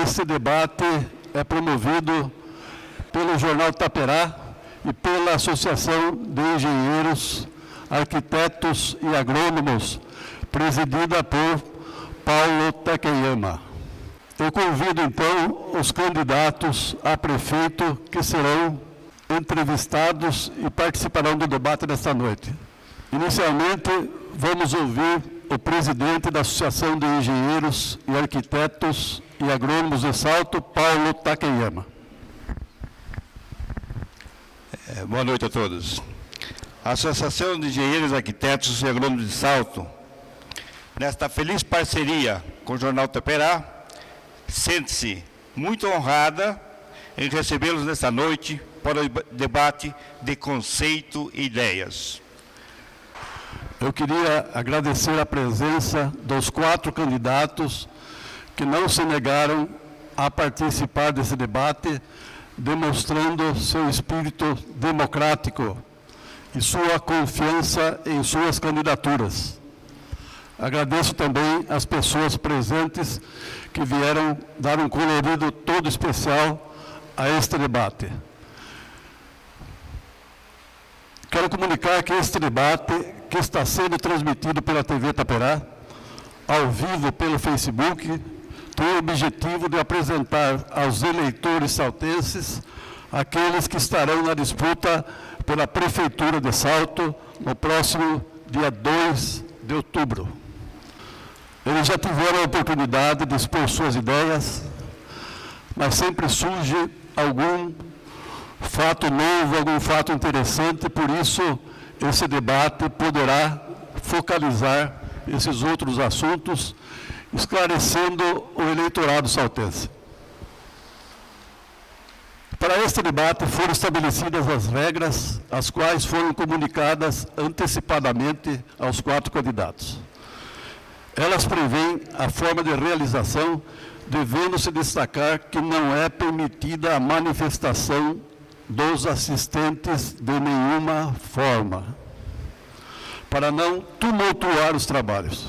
Este debate é promovido pelo Jornal Taperá e pela Associação de Engenheiros, Arquitetos e Agrônomos, presidida por Paulo Takeyama. Eu convido, então, os candidatos a prefeito que serão entrevistados e participarão do debate desta noite. Inicialmente, vamos ouvir o presidente da Associação de Engenheiros e Arquitetos e Agrônomos de Salto, Paulo Takeyama. Boa noite a todos. A Associação de Engenheiros, Arquitetos e Agrônomos de Salto, nesta feliz parceria com o Jornal Taperá, sente-se muito honrada em recebê-los nesta noite para o debate de conceito e ideias. Eu queria agradecer a presença dos 4 candidatos que não se negaram a participar desse debate, demonstrando seu espírito democrático e sua confiança em suas candidaturas. Agradeço também as pessoas presentes que vieram dar um colorido todo especial a este debate. Quero comunicar que este debate, que está sendo transmitido pela TV Taperá, ao vivo pelo Facebook, tem o objetivo de apresentar aos eleitores saltenses aqueles que estarão na disputa pela Prefeitura de Salto no próximo dia 2 de outubro. Eles já tiveram a oportunidade de expor suas ideias, mas sempre surge algum fato novo, algum fato interessante, por isso esse debate poderá focalizar esses outros assuntos, esclarecendo o eleitorado saltense. Para este debate foram estabelecidas as regras, as quais foram comunicadas antecipadamente aos 4 candidatos. Elas prevêem a forma de realização, devendo-se destacar que não é permitida a manifestação dos assistentes de nenhuma forma, para não tumultuar os trabalhos.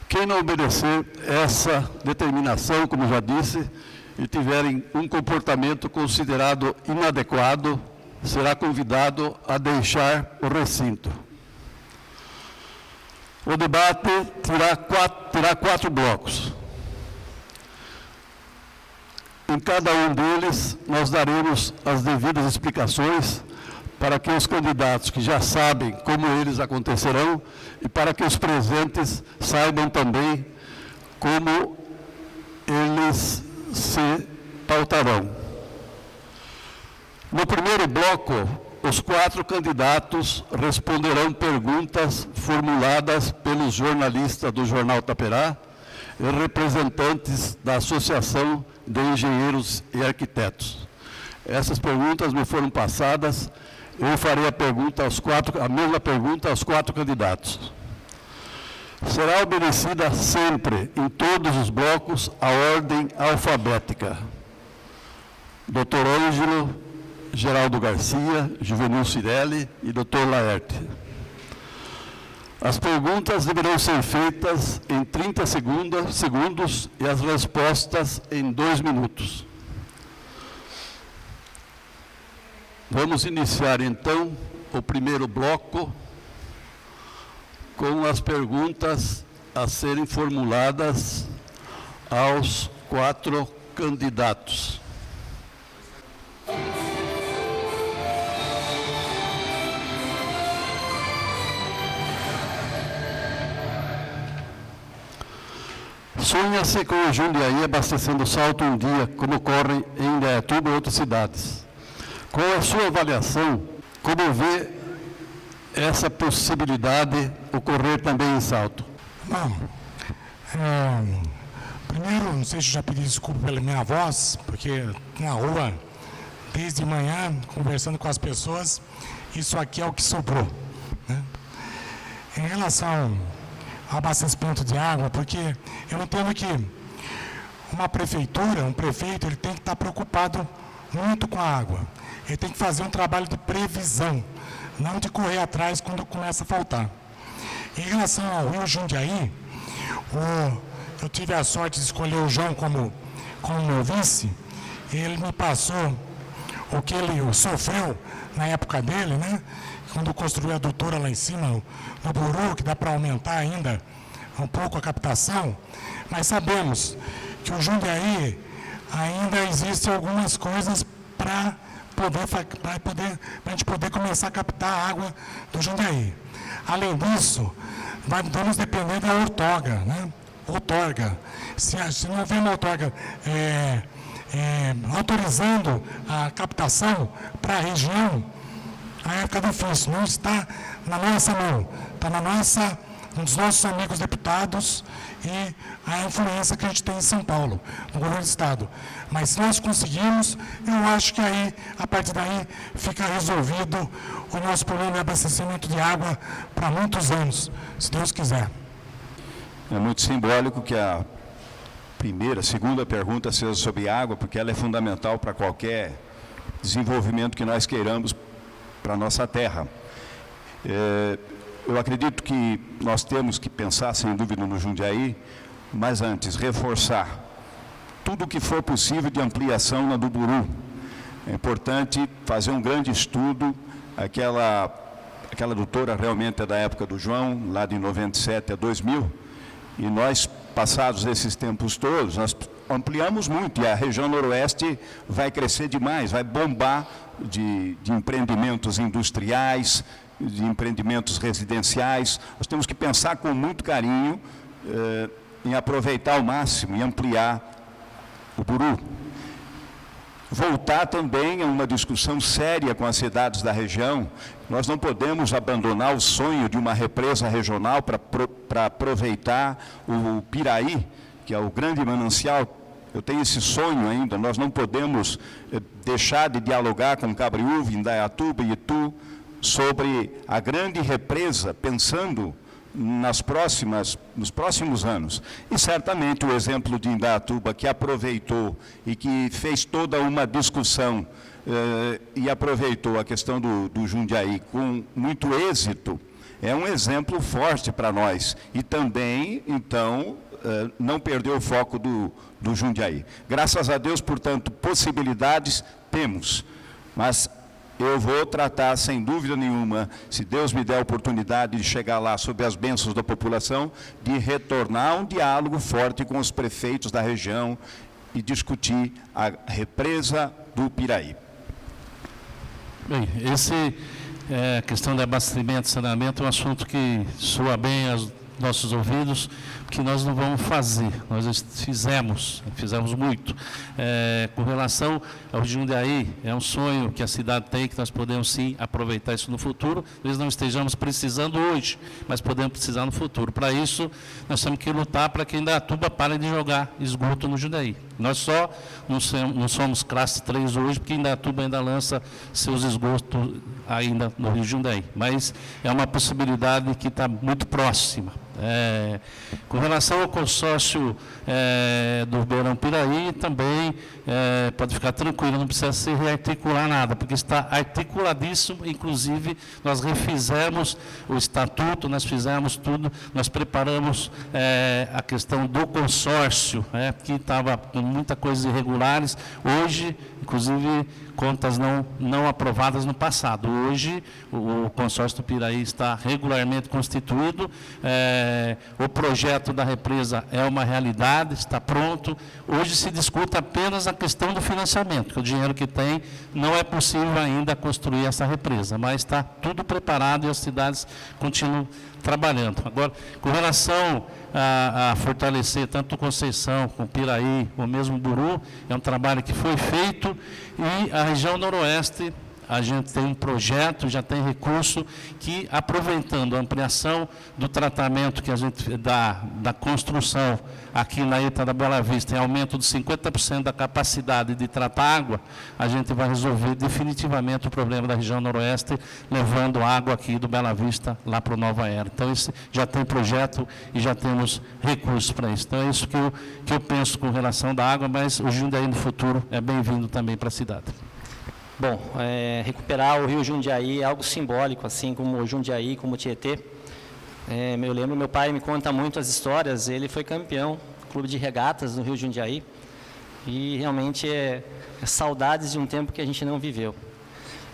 Quem não obedecer essa determinação, como já disse, e tiverem um comportamento considerado inadequado, será convidado a deixar o recinto. O debate terá 4 blocos. Em cada um deles, nós daremos as devidas explicações para que os candidatos que já sabem como eles acontecerão e para que os presentes saibam também como eles se pautarão. No primeiro bloco, os 4 candidatos responderão perguntas formuladas pelos jornalistas do Jornal Taperá e representantes da Associação de Engenheiros e Arquitetos. Essas perguntas me foram passadas, eu farei a mesma pergunta aos 4 candidatos. Será obedecida sempre, em todos os blocos, a ordem alfabética. Dr. Ângelo, Geraldo Garcia, Juvenil Cirelli e Dr. Laerte. As perguntas deverão ser feitas em 30 segundos e as respostas em 2 minutos. Vamos iniciar, então, o primeiro bloco com as perguntas a serem formuladas aos 4 candidatos. Sonha-se com o Jundiaí abastecendo Salto um dia, como ocorre em Indaiatuba e outras cidades. Qual é a sua avaliação? Como vê essa possibilidade ocorrer também em Salto? Bom, primeiro, não sei se eu já pedi desculpa pela minha voz, porque na rua, desde manhã, conversando com as pessoas, isso aqui é o que sobrou, né? Em relação ao abastecimento de água, porque eu entendo que uma prefeitura, um prefeito, ele tem que estar preocupado muito com a água. Ele tem que fazer um trabalho de previsão, não de correr atrás quando começa a faltar. Em relação ao Rio Jundiaí, eu tive a sorte de escolher o João como como meu vice, ele me passou o que ele sofreu na época dele, né? Quando construiu a adutora lá em cima, no Buru, que dá para aumentar ainda um pouco a captação, mas sabemos que o Jundiaí ainda existem algumas coisas para a gente poder começar a captar a água do Jundiaí. Além disso, vamos depender da outorga, né? Outorga. Se não houver uma outorga autorizando a captação para a região, aí fica difícil. Não está na nossa mão, está nos nossos amigos deputados e a influência que a gente tem em São Paulo, no governo do Estado. Mas se nós conseguirmos, eu acho que aí, a partir daí, fica resolvido o nosso problema de abastecimento de água para muitos anos, se Deus quiser. É muito simbólico que a segunda pergunta seja sobre água, porque ela é fundamental para qualquer desenvolvimento que nós queiramos para a nossa terra. Eu acredito que nós temos que pensar, sem dúvida, no Jundiaí, mas antes, reforçar tudo o que for possível de ampliação na do Buru. É importante fazer um grande estudo. Aquela adutora realmente é da época do João, lá de 97 a 2000, e nós, passados esses tempos todos, nós ampliamos muito, e a região noroeste vai crescer demais, vai bombar de empreendimentos industriais, de empreendimentos residenciais. Nós temos que pensar com muito carinho em aproveitar ao máximo e ampliar o Buru. Voltar também a uma discussão séria com as cidades da região. Nós não podemos abandonar o sonho de uma represa regional para aproveitar o Piraí, que é o grande manancial. Eu tenho esse sonho ainda. Nós não podemos deixar de dialogar com Cabriúva, Indaiatuba e Itu sobre a grande represa, pensando nos próximos anos. E certamente o exemplo de Indaiatuba, que aproveitou e que fez toda uma discussão e aproveitou a questão do Jundiaí com muito êxito, é um exemplo forte para nós. E também, então, não perdeu o foco do Jundiaí. Graças a Deus, portanto, possibilidades temos, mas eu vou tratar, sem dúvida nenhuma, se Deus me der a oportunidade de chegar lá sob as bênçãos da população, de retornar a um diálogo forte com os prefeitos da região e discutir a represa do Piraí. Bem, a questão de abastecimento e saneamento é um assunto que soa bem aos nossos ouvidos, que nós não vamos fazer, nós fizemos muito. Com relação ao Jundiaí, é um sonho que a cidade tem, que nós podemos sim aproveitar isso no futuro. Talvez não estejamos precisando hoje, mas podemos precisar no futuro. Para isso, nós temos que lutar para que Indaiatuba pare de jogar esgoto no Jundiaí. Nós só não somos classe 3 hoje, porque Indaiatuba ainda lança seus esgotos ainda no Rio Jundiaí. Mas é uma possibilidade que está muito próxima. Com relação ao consórcio do Beirão Piraí, também pode ficar tranquilo, não precisa se rearticular nada, porque está articuladíssimo. Inclusive, nós refizemos o estatuto, nós fizemos tudo, nós preparamos a questão do consórcio, que estava com muita coisas irregulares. Hoje, inclusive, contas não aprovadas no passado. Hoje, o consórcio do Piraí está regularmente constituído, o projeto da represa é uma realidade, está pronto. Hoje se discute apenas a questão do financiamento, que o dinheiro que tem não é possível ainda construir essa represa, mas está tudo preparado e as cidades continuam trabalhando. Agora, com relação a fortalecer tanto Conceição, como Piraí, ou mesmo Buru, é um trabalho que foi feito, e a região noroeste, a gente tem um projeto, já tem recurso, que aproveitando a ampliação do tratamento que a gente da construção aqui na Ita da Bela Vista, em aumento de 50% da capacidade de tratar água, a gente vai resolver definitivamente o problema da região noroeste, levando água aqui do Bela Vista lá para o Nova Era. Então, esse já tem projeto e já temos recursos para isso. Então, é isso que eu penso com relação da água, mas o Jundiaí no futuro é bem-vindo também para a cidade. Bom, recuperar o Rio Jundiaí é algo simbólico, assim como o Jundiaí, como o Tietê. Eu lembro, meu pai me conta muito as histórias, ele foi campeão do clube de regatas no Rio Jundiaí. e realmente é saudades de um tempo que a gente não viveu.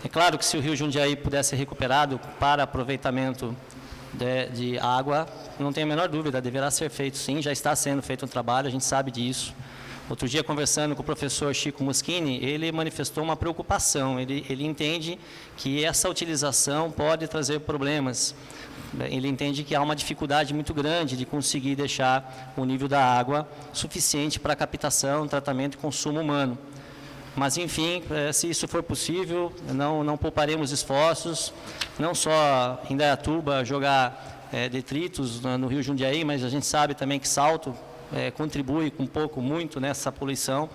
É claro que se o Rio Jundiaí pudesse ser recuperado para aproveitamento de água, não tenho a menor dúvida, deverá ser feito sim, já está sendo feito um trabalho, a gente sabe disso. Outro dia, conversando com o professor Chico Moschini, ele manifestou uma preocupação, ele entende que essa utilização pode trazer problemas. Ele entende que há uma dificuldade muito grande de conseguir deixar o nível da água suficiente para captação, tratamento e consumo humano. Mas, enfim, se isso for possível, não pouparemos esforços, não só em Indaiatuba jogar detritos no Rio Jundiaí, mas a gente sabe também que Salto contribui com pouco, muito nessa poluição,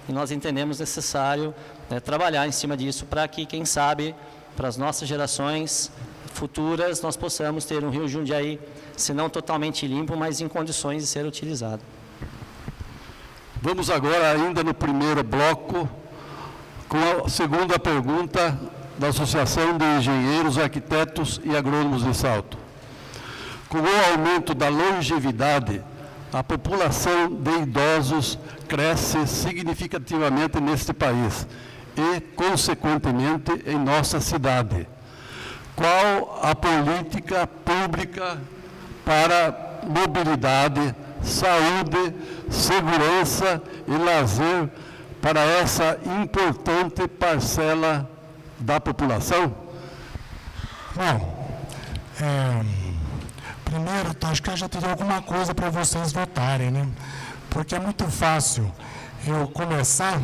e nós entendemos necessário trabalhar em cima disso para que, quem sabe, para as nossas gerações futuras, nós possamos ter um Rio Jundiaí, se não totalmente limpo, mas em condições de ser utilizado. Vamos agora, ainda no primeiro bloco, com a segunda pergunta da Associação de Engenheiros, Arquitetos e Agrônomos de Salto. Com o aumento da longevidade, a população de idosos cresce significativamente neste país e, consequentemente, em nossa cidade. Qual a política pública para mobilidade, saúde, segurança e lazer para essa importante parcela da população? Bom, primeiro, acho que eu já teria alguma coisa para vocês votarem, né? Porque é muito fácil eu começar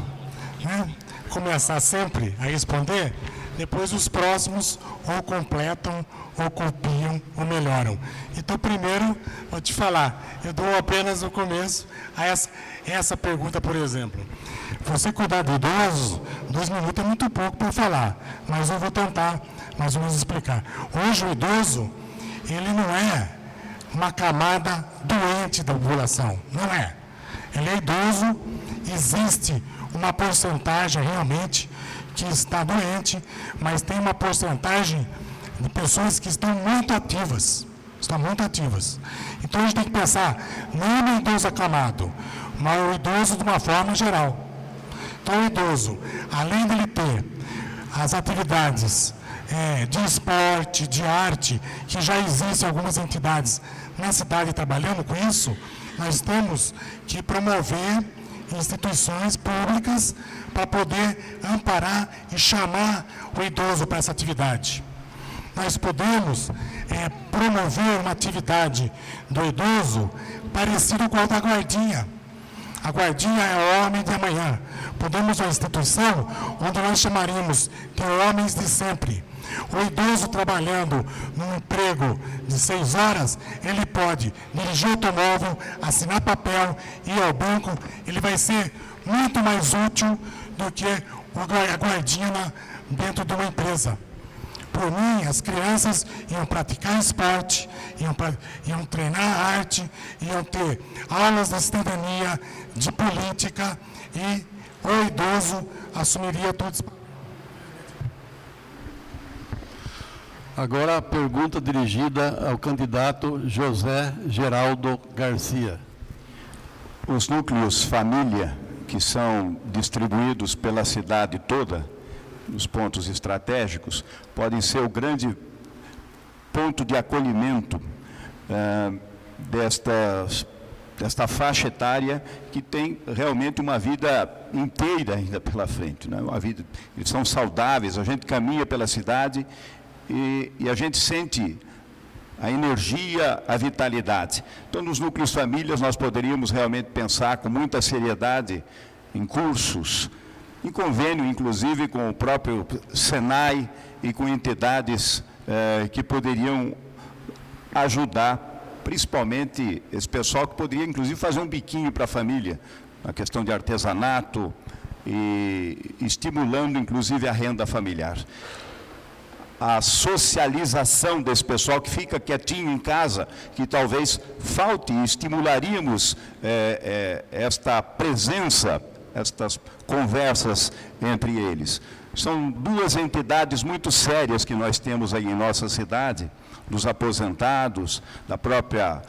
sempre a responder, depois os próximos ou completam, ou copiam, ou melhoram. Então, primeiro, vou te falar, eu dou apenas no começo a essa pergunta, por exemplo. Você cuidar de idosos, 2 minutos é muito pouco para falar, mas eu vou tentar mais ou menos explicar. Hoje o idoso, ele não é uma camada doente da população, não é. Ele é idoso, existe uma porcentagem realmente que está doente, mas tem uma porcentagem de pessoas que estão muito ativas. Então a gente tem que pensar não no idoso acamado, mas o idoso de uma forma geral. Então o idoso, além dele ter as atividades de esporte, de arte, que já existem algumas entidades na cidade trabalhando com isso, nós temos que promover instituições públicas para poder amparar e chamar o idoso para essa atividade. Nós podemos promover uma atividade do idoso parecida com a da guardinha. A guardinha é o homem de amanhã. Podemos uma instituição onde nós chamaríamos de homens de sempre. O idoso trabalhando num emprego de 6 horas, ele pode dirigir automóvel, assinar papel, ir ao banco, ele vai ser muito mais útil do que a guardinha dentro de uma empresa. Por mim, as crianças iam praticar esporte, iam treinar arte, iam ter aulas de cidadania, de política, e o idoso assumiria todos. Agora a pergunta dirigida ao candidato José Geraldo Garcia. Os núcleos família, que são distribuídos pela cidade toda, nos pontos estratégicos, podem ser o grande ponto de acolhimento desta faixa etária que tem realmente uma vida inteira ainda pela frente, né? Eles são saudáveis, a gente caminha pela cidade e a gente sente a energia, a vitalidade. Então, nos núcleos famílias, nós poderíamos realmente pensar com muita seriedade em cursos, em convênio, inclusive, com o próprio Senai e com entidades que poderiam ajudar, principalmente esse pessoal que poderia, inclusive, fazer um biquinho para a família, na questão de artesanato, e estimulando, inclusive, a renda familiar. A socialização desse pessoal que fica quietinho em casa, que talvez falte, e estimularíamos esta presença, estas conversas entre eles. São 2 entidades muito sérias que nós temos aí em nossa cidade, dos aposentados, da própria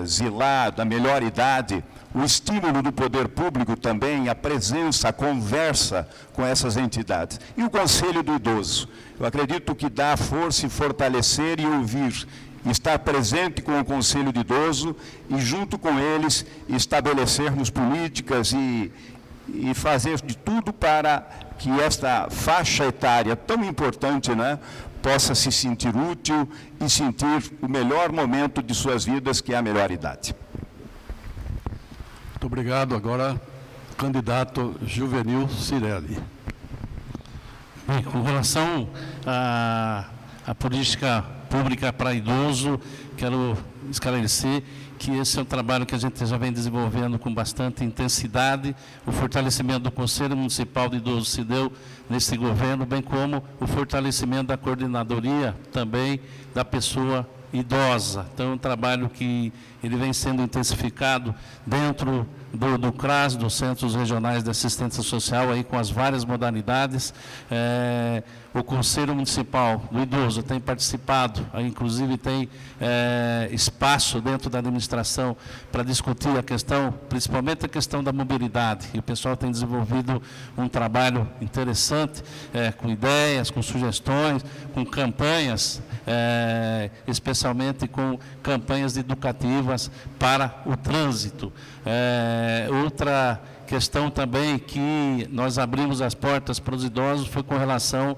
Zilá, da melhor idade, o estímulo do poder público também, a presença, a conversa com essas entidades. E o Conselho do Idoso, eu acredito que dá força e fortalecer e ouvir, estar presente com o Conselho de Idoso e junto com eles estabelecermos políticas e fazer de tudo para que esta faixa etária tão importante, né, possa se sentir útil e sentir o melhor momento de suas vidas, que é a melhor idade. Muito obrigado. Agora, candidato Juvenil Cirelli. Bem, com relação à política pública para idoso, quero esclarecer que esse é um trabalho que a gente já vem desenvolvendo com bastante intensidade. O fortalecimento do Conselho Municipal de Idoso se deu nesse governo, bem como o fortalecimento da coordenadoria também da pessoa idosa. Então, é um trabalho que ele vem sendo intensificado dentro do CRAS, dos Centros Regionais de Assistência Social, aí com as várias modalidades. O Conselho Municipal do Idoso tem participado, inclusive tem espaço dentro da administração para discutir a questão, principalmente a questão da mobilidade. E o pessoal tem desenvolvido um trabalho interessante, com ideias, com sugestões, com campanhas, especialmente com campanhas educativas para o trânsito. Outra questão também que nós abrimos as portas para os idosos foi com relação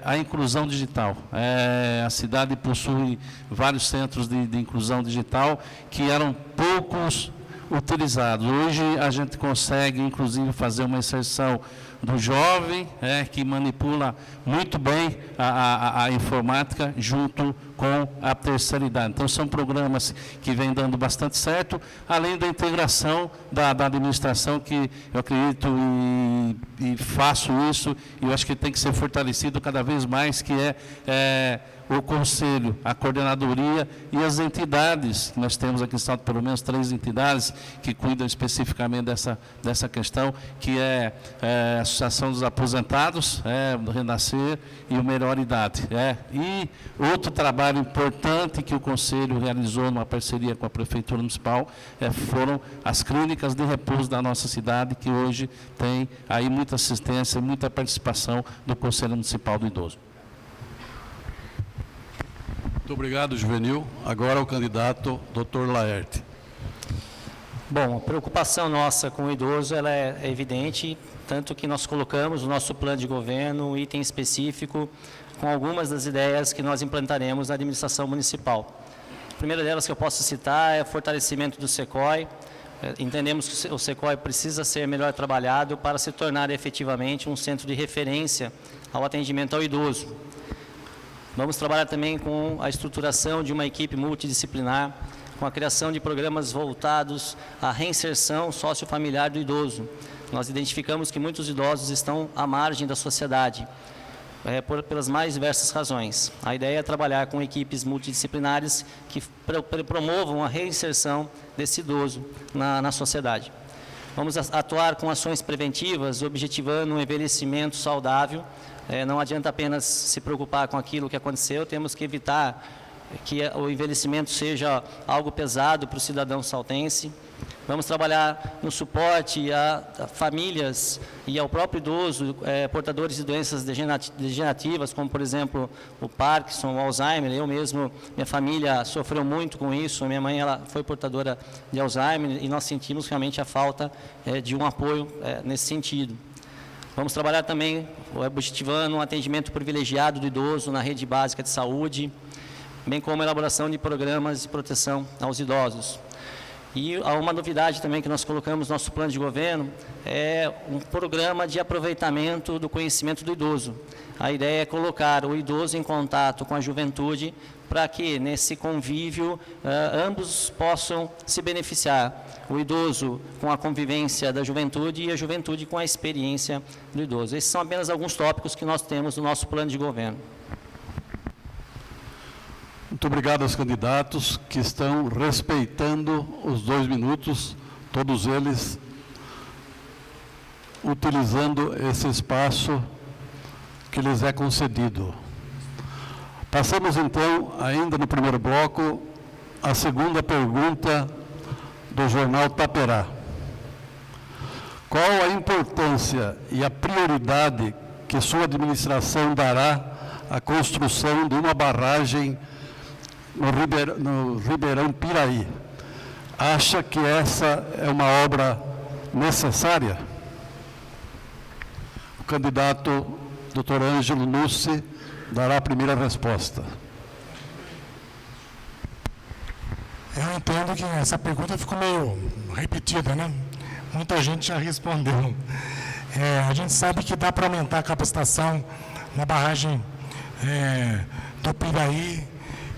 à inclusão digital. A cidade possui vários centros de inclusão digital que eram poucos utilizados. Hoje a gente consegue, inclusive, fazer uma inserção do jovem, que manipula muito bem a informática junto com a terceira idade. Então, são programas que vêm dando bastante certo, além da integração da administração, que eu acredito e faço isso, e eu acho que tem que ser fortalecido cada vez mais, que é o Conselho, a coordenadoria e as entidades. Nós temos aqui em Salto pelo menos 3 entidades que cuidam especificamente dessa questão, que é a Associação dos Aposentados, do Renascer e o Melhor Idade. E outro trabalho importante que o Conselho realizou numa parceria com a Prefeitura Municipal foram as clínicas de repouso da nossa cidade, que hoje tem aí muita assistência e muita participação do Conselho Municipal do Idoso. Muito obrigado, Juvenil. Agora o candidato Dr. Laerte. Bom, a preocupação nossa com o idoso ela é evidente, tanto que nós colocamos no nosso plano de governo um item específico com algumas das ideias que nós implantaremos na administração municipal. A primeira delas que eu posso citar é o fortalecimento do SECOI. Entendemos que o SECOI precisa ser melhor trabalhado para se tornar efetivamente um centro de referência ao atendimento ao idoso. Vamos trabalhar também com a estruturação de uma equipe multidisciplinar, com a criação de programas voltados à reinserção sociofamiliar do idoso. Nós identificamos que muitos idosos estão à margem da sociedade, pelas mais diversas razões. A ideia é trabalhar com equipes multidisciplinares que promovam a reinserção desse idoso na sociedade. Vamos atuar com ações preventivas, objetivando um envelhecimento saudável. Não adianta apenas se preocupar com aquilo que aconteceu, temos que evitar que o envelhecimento seja algo pesado para o cidadão saltense. Vamos trabalhar no suporte a famílias e ao próprio idoso, portadores de doenças degenerativas, como, por exemplo, o Parkinson, o Alzheimer. Eu mesmo, minha família sofreu muito com isso. Minha mãe ela foi portadora de Alzheimer e nós sentimos realmente a falta de um apoio nesse sentido. Vamos trabalhar também, objetivando um atendimento privilegiado do idoso na rede básica de saúde, bem como a elaboração de programas de proteção aos idosos. E há uma novidade também que nós colocamos no nosso plano de governo, é um programa de aproveitamento do conhecimento do idoso. A ideia é colocar o idoso em contato com a juventude para que, nesse convívio, ambos possam se beneficiar. O idoso com a convivência da juventude e a juventude com a experiência do idoso. Esses são apenas alguns tópicos que nós temos no nosso plano de governo. Muito obrigado aos candidatos que estão respeitando os 2 minutos, todos eles utilizando esse espaço que lhes é concedido. Passamos então, ainda no primeiro bloco, a segunda pergunta do jornal Taperá. Qual a importância e a prioridade que sua administração dará à construção de uma barragem no Ribeirão Piraí? Acha que essa é uma obra necessária? O candidato Dr. Ângelo Nucci dará a primeira resposta. Eu entendo que essa pergunta ficou meio repetida, né? Muita gente já respondeu. A gente sabe que dá para aumentar a capacitação na barragem do Piraí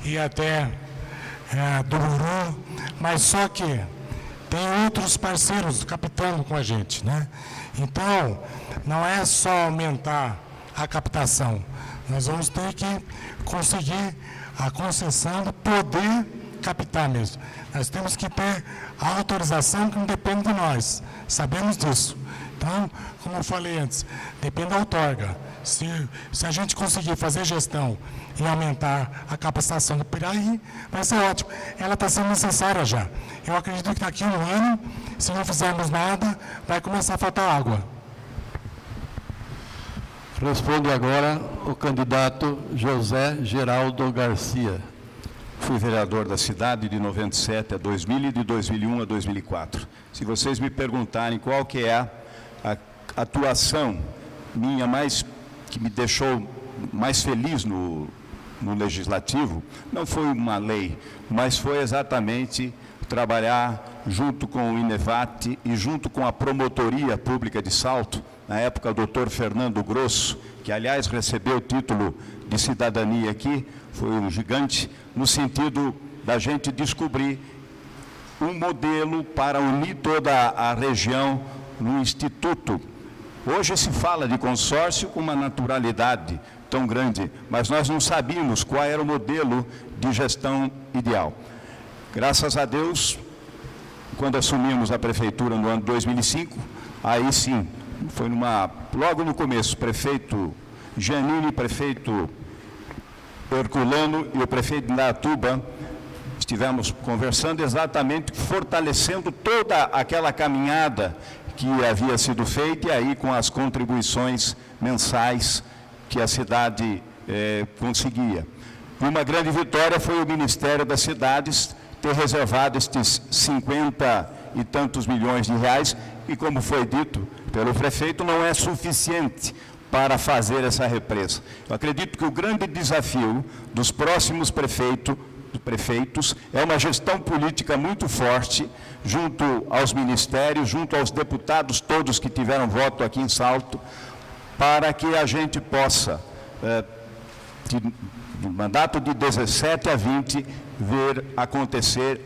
e até do Buru, mas só que tem outros parceiros captando com a gente, né? Então, não é só aumentar a captação, nós vamos ter que conseguir a concessão de poder captar mesmo. Nós temos que ter a autorização que não depende de nós, sabemos disso. Então, como eu falei antes, depende da outorga. Se a gente conseguir fazer gestão e aumentar a capacitação do Piraí, vai ser ótimo. Ela está sendo necessária já. Eu acredito que daqui a um ano, se não fizermos nada, vai começar a faltar água. Responde agora o candidato José Geraldo Garcia. Fui vereador da cidade de 97 a 2000 e de 2001 a 2004. Se vocês me perguntarem qual que é a atuação minha que me deixou mais feliz no Legislativo, não foi uma lei, mas foi exatamente trabalhar junto com o INEVAT e junto com a Promotoria Pública de Salto, na época o doutor Fernando Grosso, que aliás recebeu o título de cidadania aqui, foi um gigante, no sentido da gente descobrir um modelo para unir toda a região no Instituto. Hoje se fala de consórcio com uma naturalidade tão grande, mas nós não sabíamos qual era o modelo de gestão ideal. Graças a Deus, quando assumimos a prefeitura no ano 2005, aí sim, foi logo no começo, prefeito Giannini, prefeito Herculano e o prefeito de Indaiatuba, estivemos conversando exatamente, fortalecendo toda aquela caminhada que havia sido feita, e aí com as contribuições mensais que a cidade conseguia. E uma grande vitória foi o Ministério das Cidades ter reservado estes 50 e tantos milhões de reais, e como foi dito pelo prefeito, não é suficiente para fazer essa represa. Eu acredito que o grande desafio dos próximos prefeitos é uma gestão política muito forte, junto aos ministérios, junto aos deputados todos que tiveram voto aqui em Salto, para que a gente possa, no mandato de 17 a 20, ver acontecer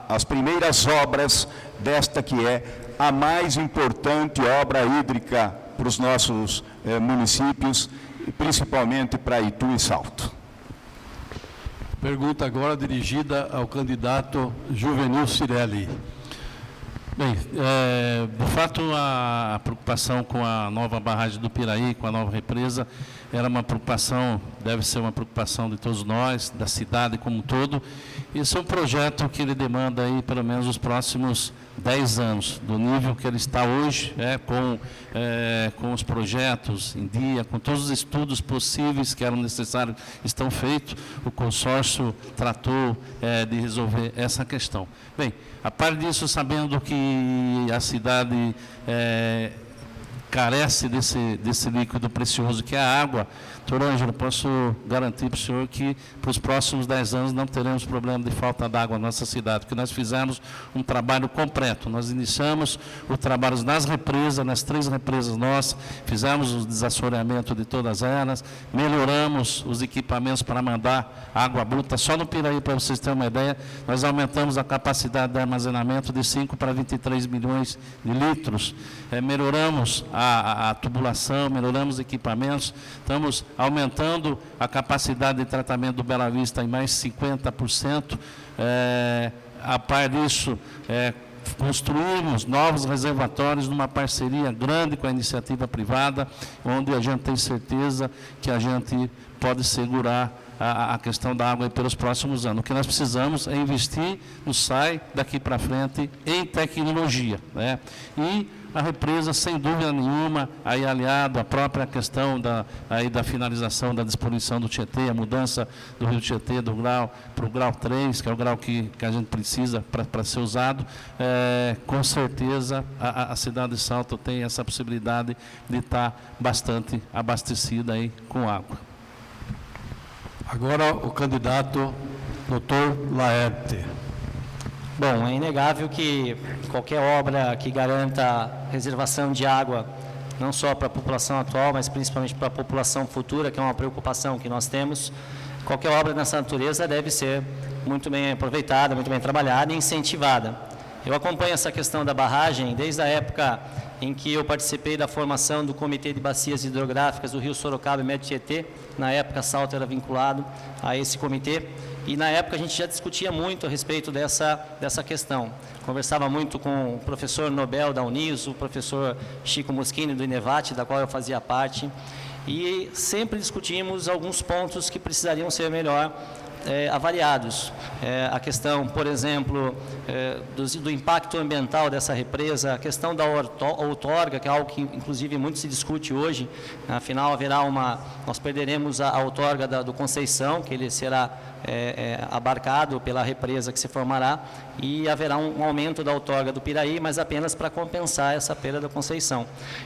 as primeiras obras desta que é a mais importante obra hídrica para os nossos municípios, e principalmente para Itu e Salto. Pergunta agora dirigida ao candidato Juvenil Cirelli. Bem, de fato, a preocupação com a nova barragem do Piraí, com a nova represa, era uma preocupação, deve ser uma preocupação de todos nós, da cidade como um todo. Esse é um projeto que ele demanda aí pelo menos os próximos 10 anos, do nível que ele está hoje, com os projetos em dia, com todos os estudos possíveis que eram necessários, estão feitos. O consórcio tratou de resolver essa questão. Bem, a par disso, sabendo que a cidade carece desse líquido precioso que é a água, doutor Ângelo, posso garantir para o senhor que para os próximos 10 anos não teremos problema de falta d'água na nossa cidade, porque nós fizemos um trabalho completo. Nós iniciamos o trabalho nas represas, nas 3 represas nossas, fizemos o desassoreamento de todas elas, melhoramos os equipamentos para mandar água bruta. Só no Piraí, para vocês terem uma ideia, nós aumentamos a capacidade de armazenamento de 5 para 23 milhões de litros. Melhoramos a tubulação, melhoramos os equipamentos, estamos aumentando a capacidade de tratamento do Bela Vista em mais 50%. A par disso, construímos novos reservatórios numa parceria grande com a iniciativa privada, onde a gente tem certeza que a gente pode segurar a questão da água pelos próximos anos. O que nós precisamos é investir no SAI daqui para frente em tecnologia, né? E a represa, sem dúvida nenhuma, aí aliado à própria questão da finalização da despoluição do Tietê, a mudança do rio Tietê do grau para o grau 3, que é o grau que a gente precisa para ser usado, com certeza a cidade de Salto tem essa possibilidade de estar bastante abastecida aí com água. Agora o candidato Dr. Laerte. Bom, é inegável que qualquer obra que garanta reservação de água, não só para a população atual, mas principalmente para a população futura, que é uma preocupação que nós temos, qualquer obra dessa natureza deve ser muito bem aproveitada, muito bem trabalhada e incentivada. Eu acompanho essa questão da barragem desde a época em que eu participei da formação do Comitê de Bacias Hidrográficas do Rio Sorocaba e Médio Tietê. Na época, Salto era vinculado a esse comitê. E na época a gente já discutia muito a respeito dessa questão. Conversava muito com o professor Nobel da Uniso, o professor Chico Moschini do Inevate, da qual eu fazia parte, e sempre discutimos alguns pontos que precisariam ser melhor avaliados. A questão, por exemplo, do impacto ambiental dessa represa, a questão da outorga, que é algo que inclusive muito se discute hoje. Afinal, nós perderemos a outorga do Conceição, que ele será abarcado pela represa que se formará, e haverá um aumento da outorga do Piraí, mas apenas para compensar essa perda da Conceição.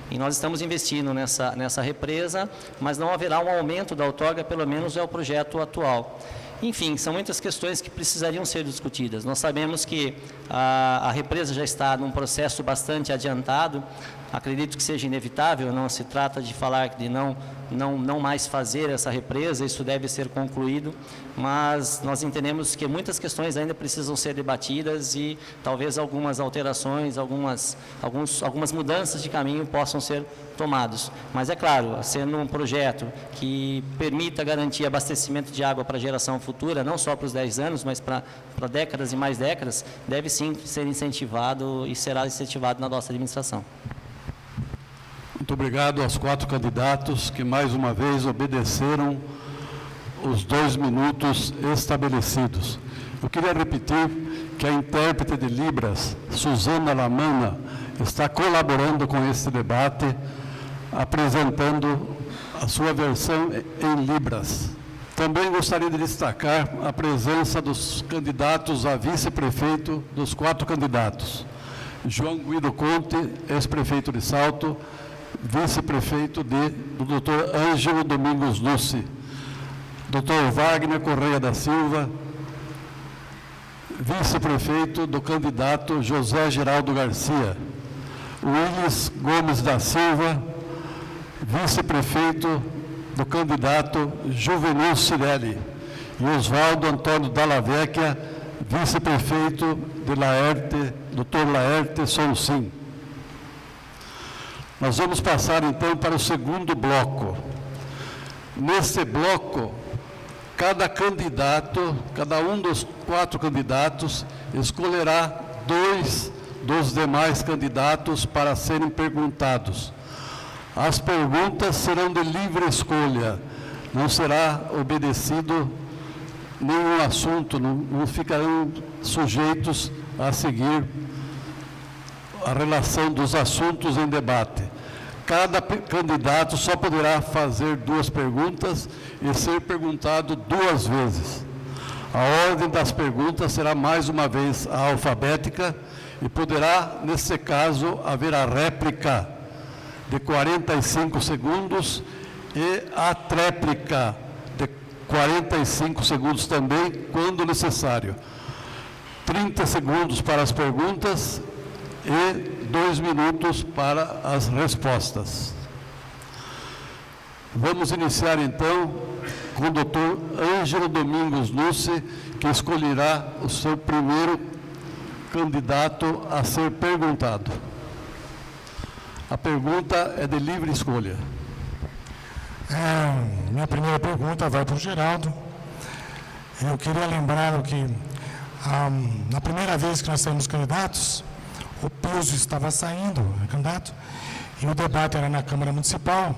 E nós estamos investindo nessa represa, mas não haverá um aumento da outorga, pelo menos é o projeto atual. Enfim, são muitas questões que precisariam ser discutidas. Nós sabemos que a represa já está num processo bastante adiantado. Acredito que seja inevitável, não se trata de falar de não mais fazer essa represa, isso deve ser concluído, mas nós entendemos que muitas questões ainda precisam ser debatidas e talvez algumas alterações, algumas mudanças de caminho possam ser tomados. Mas é claro, sendo um projeto que permita garantir abastecimento de água para a geração futura, não só para os 10 anos, mas para décadas e mais décadas, deve sim ser incentivado e será incentivado na nossa administração. Muito obrigado aos 4 candidatos que, mais uma vez, obedeceram os 2 minutos estabelecidos. Eu queria repetir que a intérprete de Libras, Suzana Lamana, está colaborando com este debate, apresentando a sua versão em Libras. Também gostaria de destacar a presença dos candidatos a vice-prefeito, dos 4 candidatos. João Guido Conte, ex-prefeito de Salto, vice-prefeito do Dr. Ângelo Domingos Luce, Dr. Wagner Correia da Silva, vice-prefeito do candidato José Geraldo Garcia, Willis Gomes da Silva, vice-prefeito do candidato Juvenil Cirelli, e Oswaldo Antônio Dalla Vecchia, vice-prefeito de Laerte, Dr. Laerte Sonsim. Nós vamos passar, então, para o segundo bloco. Nesse bloco, cada candidato, cada um dos 4 candidatos, escolherá 2 dos demais candidatos para serem perguntados. As perguntas serão de livre escolha, não será obedecido nenhum assunto, não ficarão sujeitos a seguir a relação dos assuntos em debate. Cada candidato só poderá fazer 2 perguntas e ser perguntado 2 vezes. A ordem das perguntas será mais uma vez a alfabética e poderá, nesse caso, haver a réplica de 45 segundos e a tréplica de 45 segundos também, quando necessário. 30 segundos para as perguntas e 2 minutos para as respostas. Vamos iniciar, então, com o Dr. Ângelo Domingos Luce, que escolherá o seu primeiro candidato a ser perguntado. A pergunta é de livre escolha. Minha primeira pergunta vai para o Geraldo. Eu queria lembrar que, na primeira vez que nós temos candidatos, o Piso estava saindo, candidato, e o debate era na Câmara Municipal.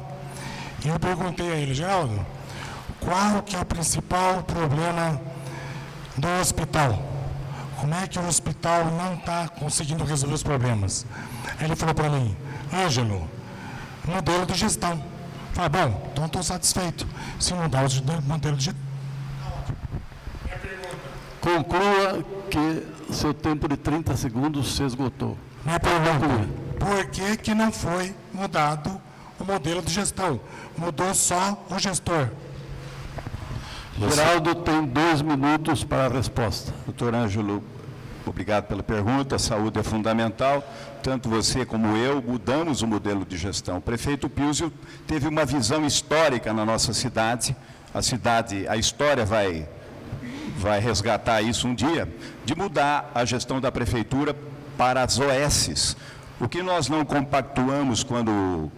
E eu perguntei a ele, Geraldo, qual que é o principal problema do hospital? Como é que o hospital não está conseguindo resolver os problemas? Ele falou para mim, Ângelo, modelo de gestão. Eu falei, bom, então estou satisfeito. Se mudar o modelo de gestão. Conclua que seu tempo de 30 segundos se esgotou. Minha pergunta, por que não foi mudado o modelo de gestão? Mudou só o gestor. Geraldo tem 2 minutos para a resposta. Doutor Ângelo, obrigado pela pergunta. A saúde é fundamental. Tanto você como eu mudamos o modelo de gestão. O prefeito Pílsio teve uma visão histórica na nossa cidade. A história vai resgatar isso um dia, de mudar a gestão da prefeitura para as OSs. O que nós não compactuamos quando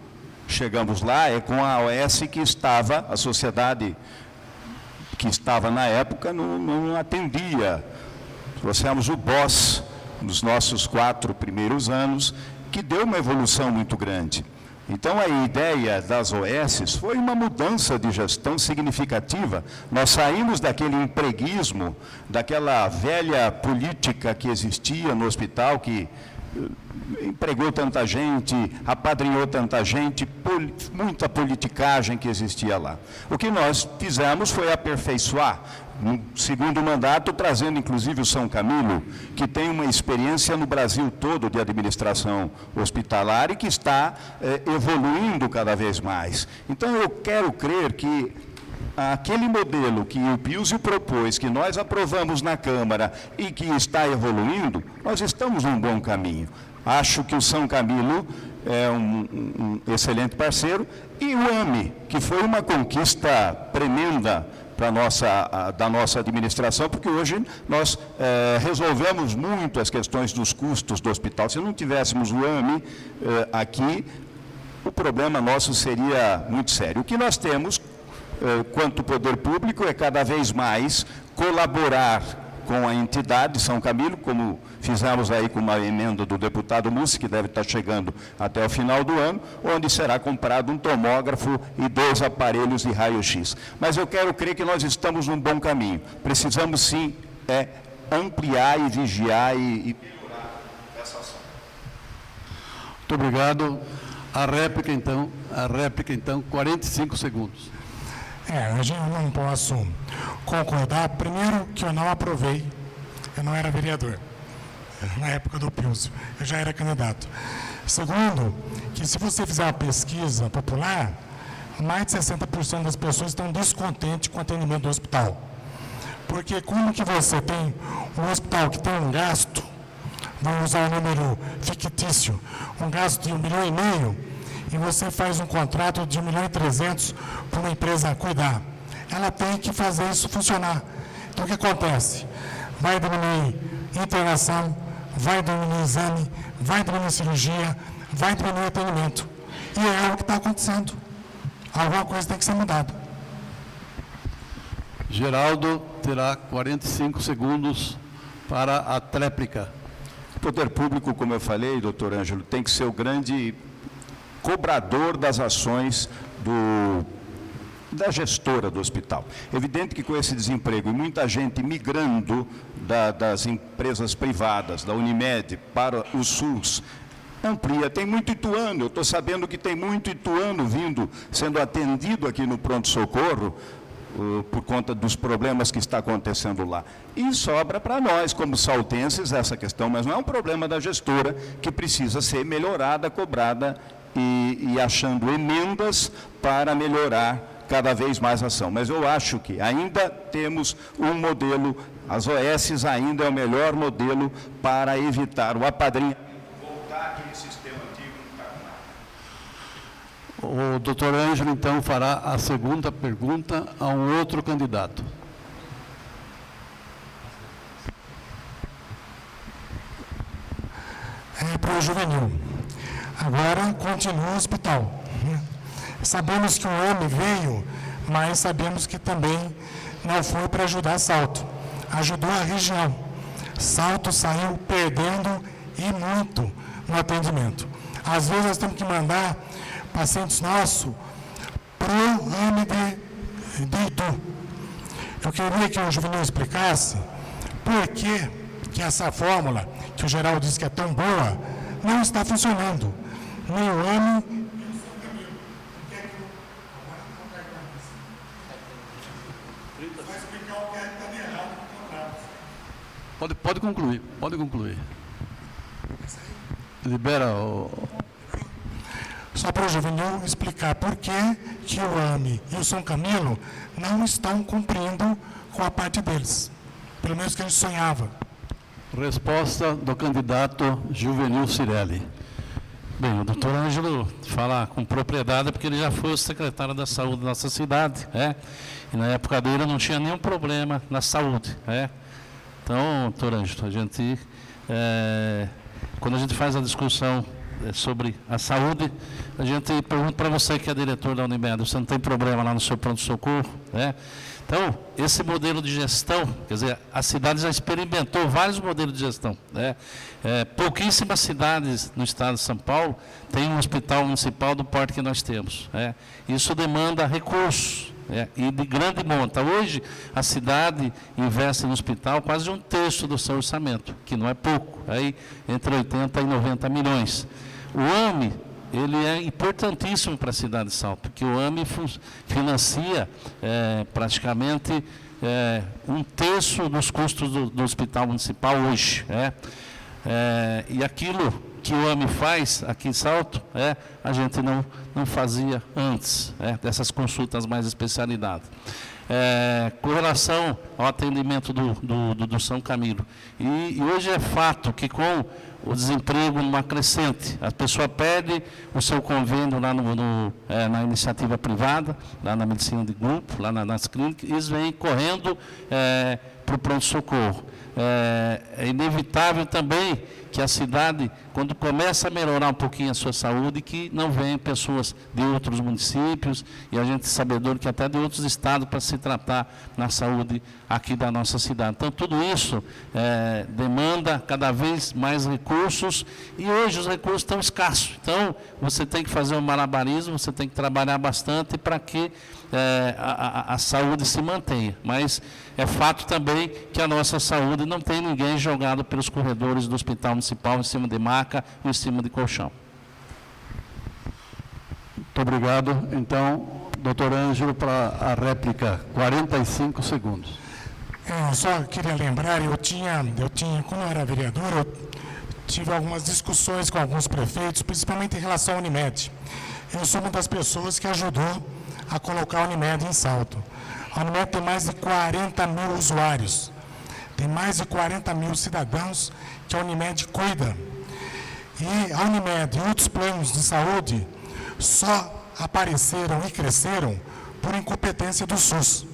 chegamos lá é com a OS que estava, a sociedade que estava na época não atendia. Trouxemos o BOS nos nossos 4 primeiros anos, que deu uma evolução muito grande. Então, a ideia das OSs foi uma mudança de gestão significativa. Nós saímos daquele empreguismo, daquela velha política que existia no hospital, que empregou tanta gente, apadrinhou tanta gente, muita politicagem que existia lá. O que nós fizemos foi aperfeiçoar, no segundo mandato, trazendo inclusive o São Camilo, que tem uma experiência no Brasil todo de administração hospitalar e que está evoluindo cada vez mais. Então, eu quero crer que aquele modelo que o Pílsio propôs, que nós aprovamos na Câmara e que está evoluindo, nós estamos num bom caminho. Acho que o São Camilo é um excelente parceiro, e o AME, que foi uma conquista tremenda da nossa administração, porque hoje nós resolvemos muito as questões dos custos do hospital. Se não tivéssemos o AME aqui, o problema nosso seria muito sério. O que nós temos, quanto poder público, é cada vez mais colaborar com a entidade São Camilo, como fizemos aí com uma emenda do deputado Mussi, que deve estar chegando até o final do ano, onde será comprado um tomógrafo e 2 aparelhos de raio-x. Mas eu quero crer que nós estamos num bom caminho. Precisamos, sim, ampliar e vigiar e melhorar essa ação. Muito obrigado. A réplica, então, 45 segundos. Eu não posso concordar. Primeiro, que eu não aprovei. Eu não era vereador na época do Pílsio. Eu já era candidato. Segundo, que se você fizer uma pesquisa popular, mais de 60% das pessoas estão descontentes com o atendimento do hospital. Porque como que você tem um hospital que tem um gasto, vamos usar o número fictício, um gasto de 1,5 milhão, e você faz um contrato de 1.300.000 para uma empresa cuidar. Ela tem que fazer isso funcionar. Então, o que acontece? Vai diminuir internação, vai diminuir exame, vai diminuir cirurgia, vai diminuir atendimento. E é o que está acontecendo. Alguma coisa tem que ser mudada. Geraldo terá 45 segundos para a tréplica. O poder público, como eu falei, doutor Ângelo, tem que ser o grande cobrador das ações da gestora do hospital. Evidente que com esse desemprego e muita gente migrando das empresas privadas, da Unimed para o SUS, amplia. Tem muito ituano, eu estou sabendo que tem muito ituano sendo atendido aqui no pronto-socorro, por conta dos problemas que está acontecendo lá. E sobra para nós, como saltenses, essa questão, mas não é um problema da gestora, que precisa ser melhorada, cobrada e achando emendas para melhorar cada vez mais a ação. Mas eu acho que ainda temos um modelo, as OSs ainda é o melhor modelo para evitar o apadrinhamento, voltar àquele sistema antigo que não está com nada. O doutor Ângelo, então, fará a segunda pergunta a um outro candidato. Para o juvenil. Agora continua o hospital. Sabemos que o AME veio, mas sabemos que também não foi para ajudar Salto. Ajudou a região. Salto saiu perdendo e muito no atendimento. Às vezes nós temos que mandar pacientes nossos para o AME do Itu. Eu queria que o Juvenil explicasse por que essa fórmula, que o Geraldo disse que é tão boa, não está funcionando. Nem o AME... Pode concluir, pode concluir. Libera o... Só para o Juvenil explicar por que o AME e o São Camilo não estão cumprindo com a parte deles. Pelo menos que a gente sonhava. Resposta do candidato Juvenil Cirelli. Bem, o doutor Ângelo fala com propriedade porque ele já foi o secretário da saúde da nossa cidade, e na época dele não tinha nenhum problema na saúde, Então, doutor Ângelo, a gente, quando a gente faz a discussão sobre a saúde, a gente pergunta para você que é diretor da Unimed, você não tem problema lá no seu pronto-socorro, Então, esse modelo de gestão, quer dizer, a cidade já experimentou vários modelos de gestão, pouquíssimas cidades no estado de São Paulo têm um hospital municipal do porte que nós temos, Isso demanda recursos, e de grande monta. Hoje, a cidade investe no hospital quase 1/3 do seu orçamento, que não é pouco, entre 80 e 90 milhões. O AME, ele é importantíssimo para a cidade de Salto, porque o AME financia praticamente 1/3 dos custos do hospital municipal hoje. E aquilo que o AME faz aqui em Salto, a gente não fazia antes, dessas consultas mais especializadas. Com relação ao atendimento do São Camilo, e hoje é fato que com o desemprego numa crescente, a pessoa pede o seu convênio lá na iniciativa privada, lá na medicina de grupo, lá nas clínicas, e eles vêm correndo para o pronto-socorro. É inevitável também que a cidade, quando começa a melhorar um pouquinho a sua saúde, que não venham pessoas de outros municípios, e a gente sabedor que até de outros estados para se tratar na saúde aqui da nossa cidade. Então, tudo isso demanda cada vez mais recursos, e hoje os recursos estão escassos. Então, você tem que fazer um malabarismo, você tem que trabalhar bastante para que a saúde se mantenha. Mas é fato também que a nossa saúde não tem ninguém jogado pelos corredores do Hospital Municipal em cima de maca e em cima de colchão. Muito obrigado. Então, doutor Ângelo, para a réplica, 45 segundos. Eu só queria lembrar, eu tinha, quando eu era vereador, eu tive algumas discussões com alguns prefeitos, principalmente em relação à Unimed. Eu sou uma das pessoas que ajudou a colocar a Unimed em Salto. A Unimed tem mais de 40 mil usuários, tem mais de 40 mil cidadãos que a Unimed cuida. E a Unimed e outros planos de saúde só apareceram e cresceram por incompetência do SUS.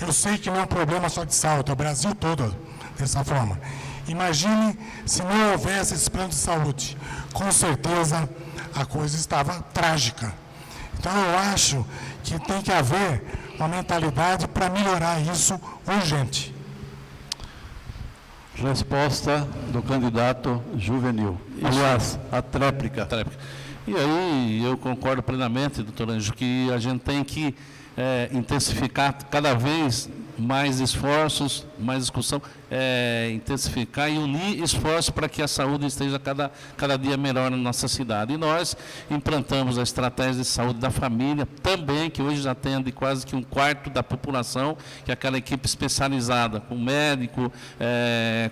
Eu sei que não é um problema só de Salto, é o Brasil todo dessa forma. Imagine se não houvesse esse plano de saúde. Com certeza a coisa estava trágica. Então eu acho que tem que haver uma mentalidade para melhorar isso urgente. Resposta do candidato Juvenil. Aliás, a tréplica. E aí eu concordo plenamente, doutor Ângelo, que a gente tem que intensificar cada vez mais esforços, mais discussão, intensificar e unir esforços para que a saúde esteja cada dia melhor na nossa cidade. E nós implantamos a estratégia de saúde da família, também, que hoje já atende quase que 1/4 da população, que é aquela equipe especializada, com médico,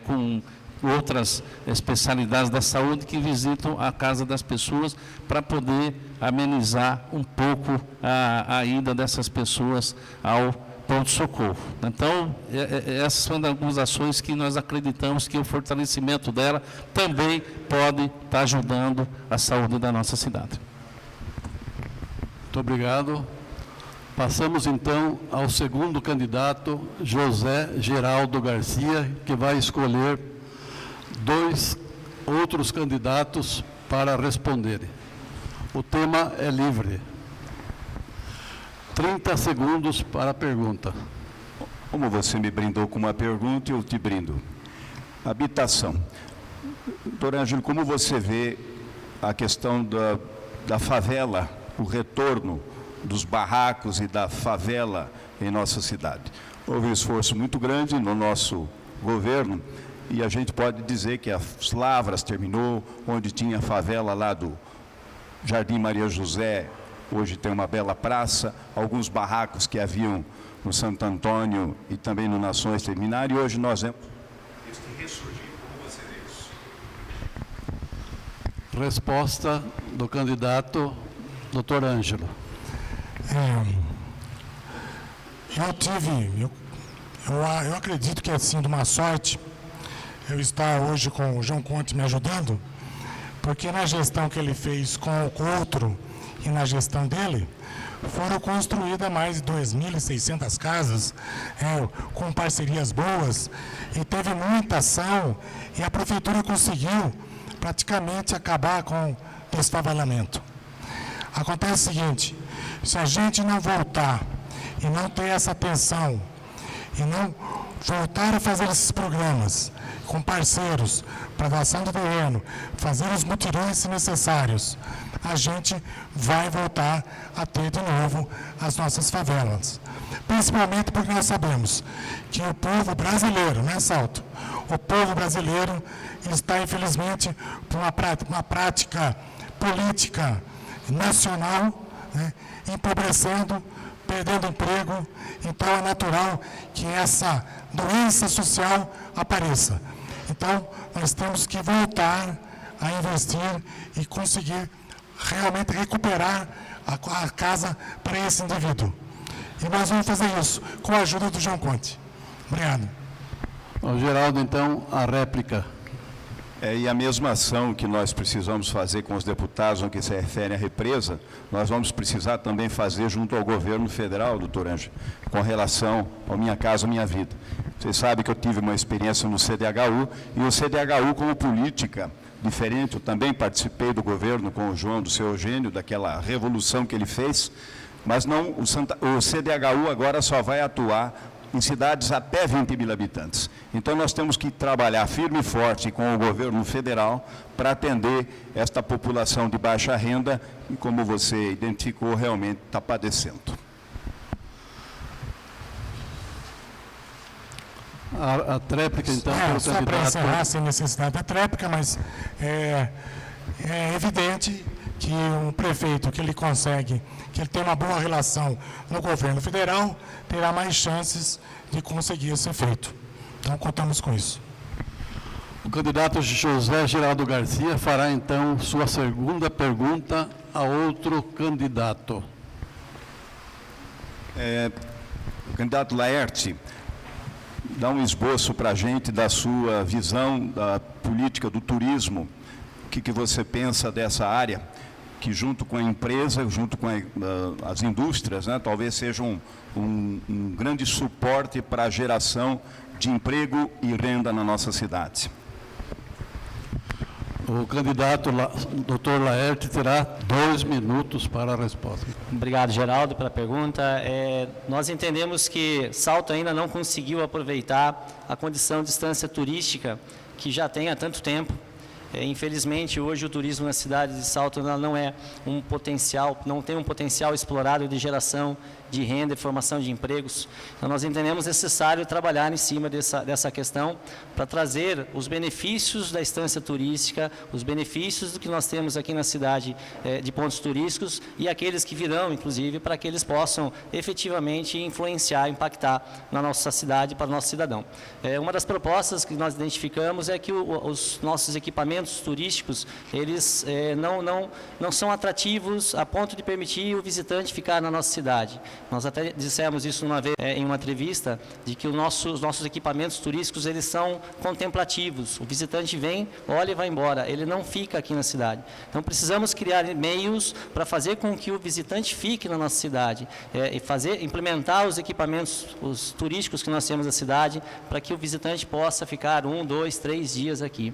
com outras especialidades da saúde que visitam a casa das pessoas para poder amenizar um pouco a ida dessas pessoas ao pronto-socorro. Então, essas são algumas ações que nós acreditamos que o fortalecimento dela também pode estar ajudando a saúde da nossa cidade. Muito obrigado. Passamos então ao segundo candidato, José Geraldo Garcia, que vai escolher 2 outros candidatos para responderem. O tema é livre. 30 segundos para a pergunta. Como você me brindou com uma pergunta, eu te brindo. Habitação. Doutor Ângelo, como você vê a questão da favela, o retorno dos barracos e da favela em nossa cidade. Houve um esforço muito grande no nosso governo e a gente pode dizer que as Lavras terminou, onde tinha a favela lá do Jardim Maria José, hoje tem uma bela praça, alguns barracos que haviam no Santo Antônio e também no Nações terminaram, e hoje nós vemos este ressurgir, como você diz. Resposta do candidato Dr. Ângelo. Eu acredito que é sim de uma sorte eu estar hoje com o João Conte me ajudando, porque na gestão que ele fez com o Couto e na gestão dele, foram construídas mais de 2.600 casas, com parcerias boas, e teve muita ação, e a prefeitura conseguiu praticamente acabar com o desfavelamento. Acontece o seguinte, se a gente não voltar e não ter essa atenção, e não voltar a fazer esses programas com parceiros para doação do terreno, fazer os mutirões necessários, a gente vai voltar a ter de novo as nossas favelas. Principalmente porque nós sabemos que o povo brasileiro, né, Salto? O povo brasileiro está, infelizmente, por uma prática política nacional, né, empobrecendo, perdendo emprego. Então é natural que essa doença social apareça. Então nós temos que voltar a investir e conseguir realmente recuperar a casa para esse indivíduo. E nós vamos fazer isso com a ajuda do João Conte. Obrigado. Bom, Geraldo, então, a réplica. E a mesma ação que nós precisamos fazer com os deputados no que se refere à represa, nós vamos precisar também fazer junto ao governo federal, doutor Ângelo, com relação ao Minha Casa Minha Vida. Vocês sabem que eu tive uma experiência no CDHU, e o CDHU como política diferente, eu também participei do governo com o João, do seu Eugênio, daquela revolução que ele fez, mas não, o CDHU agora só vai atuar em cidades até 20 mil habitantes. Então nós temos que trabalhar firme e forte com o governo federal para atender esta população de baixa renda e, como você identificou, realmente está padecendo. A tréplica, então, pelo só para candidato. encerrar, sem necessidade da tréplica, mas é evidente que um prefeito que ele consegue, que ele tem uma boa relação no governo federal, terá mais chances de conseguir esse feito. Então, contamos com isso. O candidato José Geraldo Garcia fará, então, sua segunda pergunta a outro candidato. O candidato Laerte, dá um esboço para a gente da sua visão da política do turismo. O que você pensa dessa área, que junto com a empresa, junto com as indústrias, né, talvez seja um grande suporte para a geração de emprego e renda na nossa cidade. O candidato Dr. Laerte terá 2 minutos para a resposta. Obrigado, Geraldo, pela pergunta. Nós entendemos que Salto ainda não conseguiu aproveitar a condição de distância turística que já tem há tanto tempo. Infelizmente, hoje o turismo na cidade de Salto não é um potencial, não tem um potencial explorado de geração de renda e formação de empregos. Então, nós entendemos necessário trabalhar em cima dessa questão para trazer os benefícios da estância turística, os benefícios do que nós temos aqui na cidade de pontos turísticos e aqueles que virão, inclusive, para que eles possam efetivamente influenciar, impactar na nossa cidade para o nosso cidadão. Uma das propostas que nós identificamos é que os nossos equipamentos turísticos, eles não são atrativos a ponto de permitir o visitante ficar na nossa cidade. Nós até dissemos isso uma vez em uma entrevista, de que os nossos equipamentos turísticos, eles são contemplativos. O visitante vem, olha e vai embora, ele não fica aqui na cidade. Então precisamos criar meios para fazer com que o visitante fique na nossa cidade, implementar os equipamentos turísticos que nós temos na cidade, para que o visitante possa ficar 1, 2, 3 dias aqui.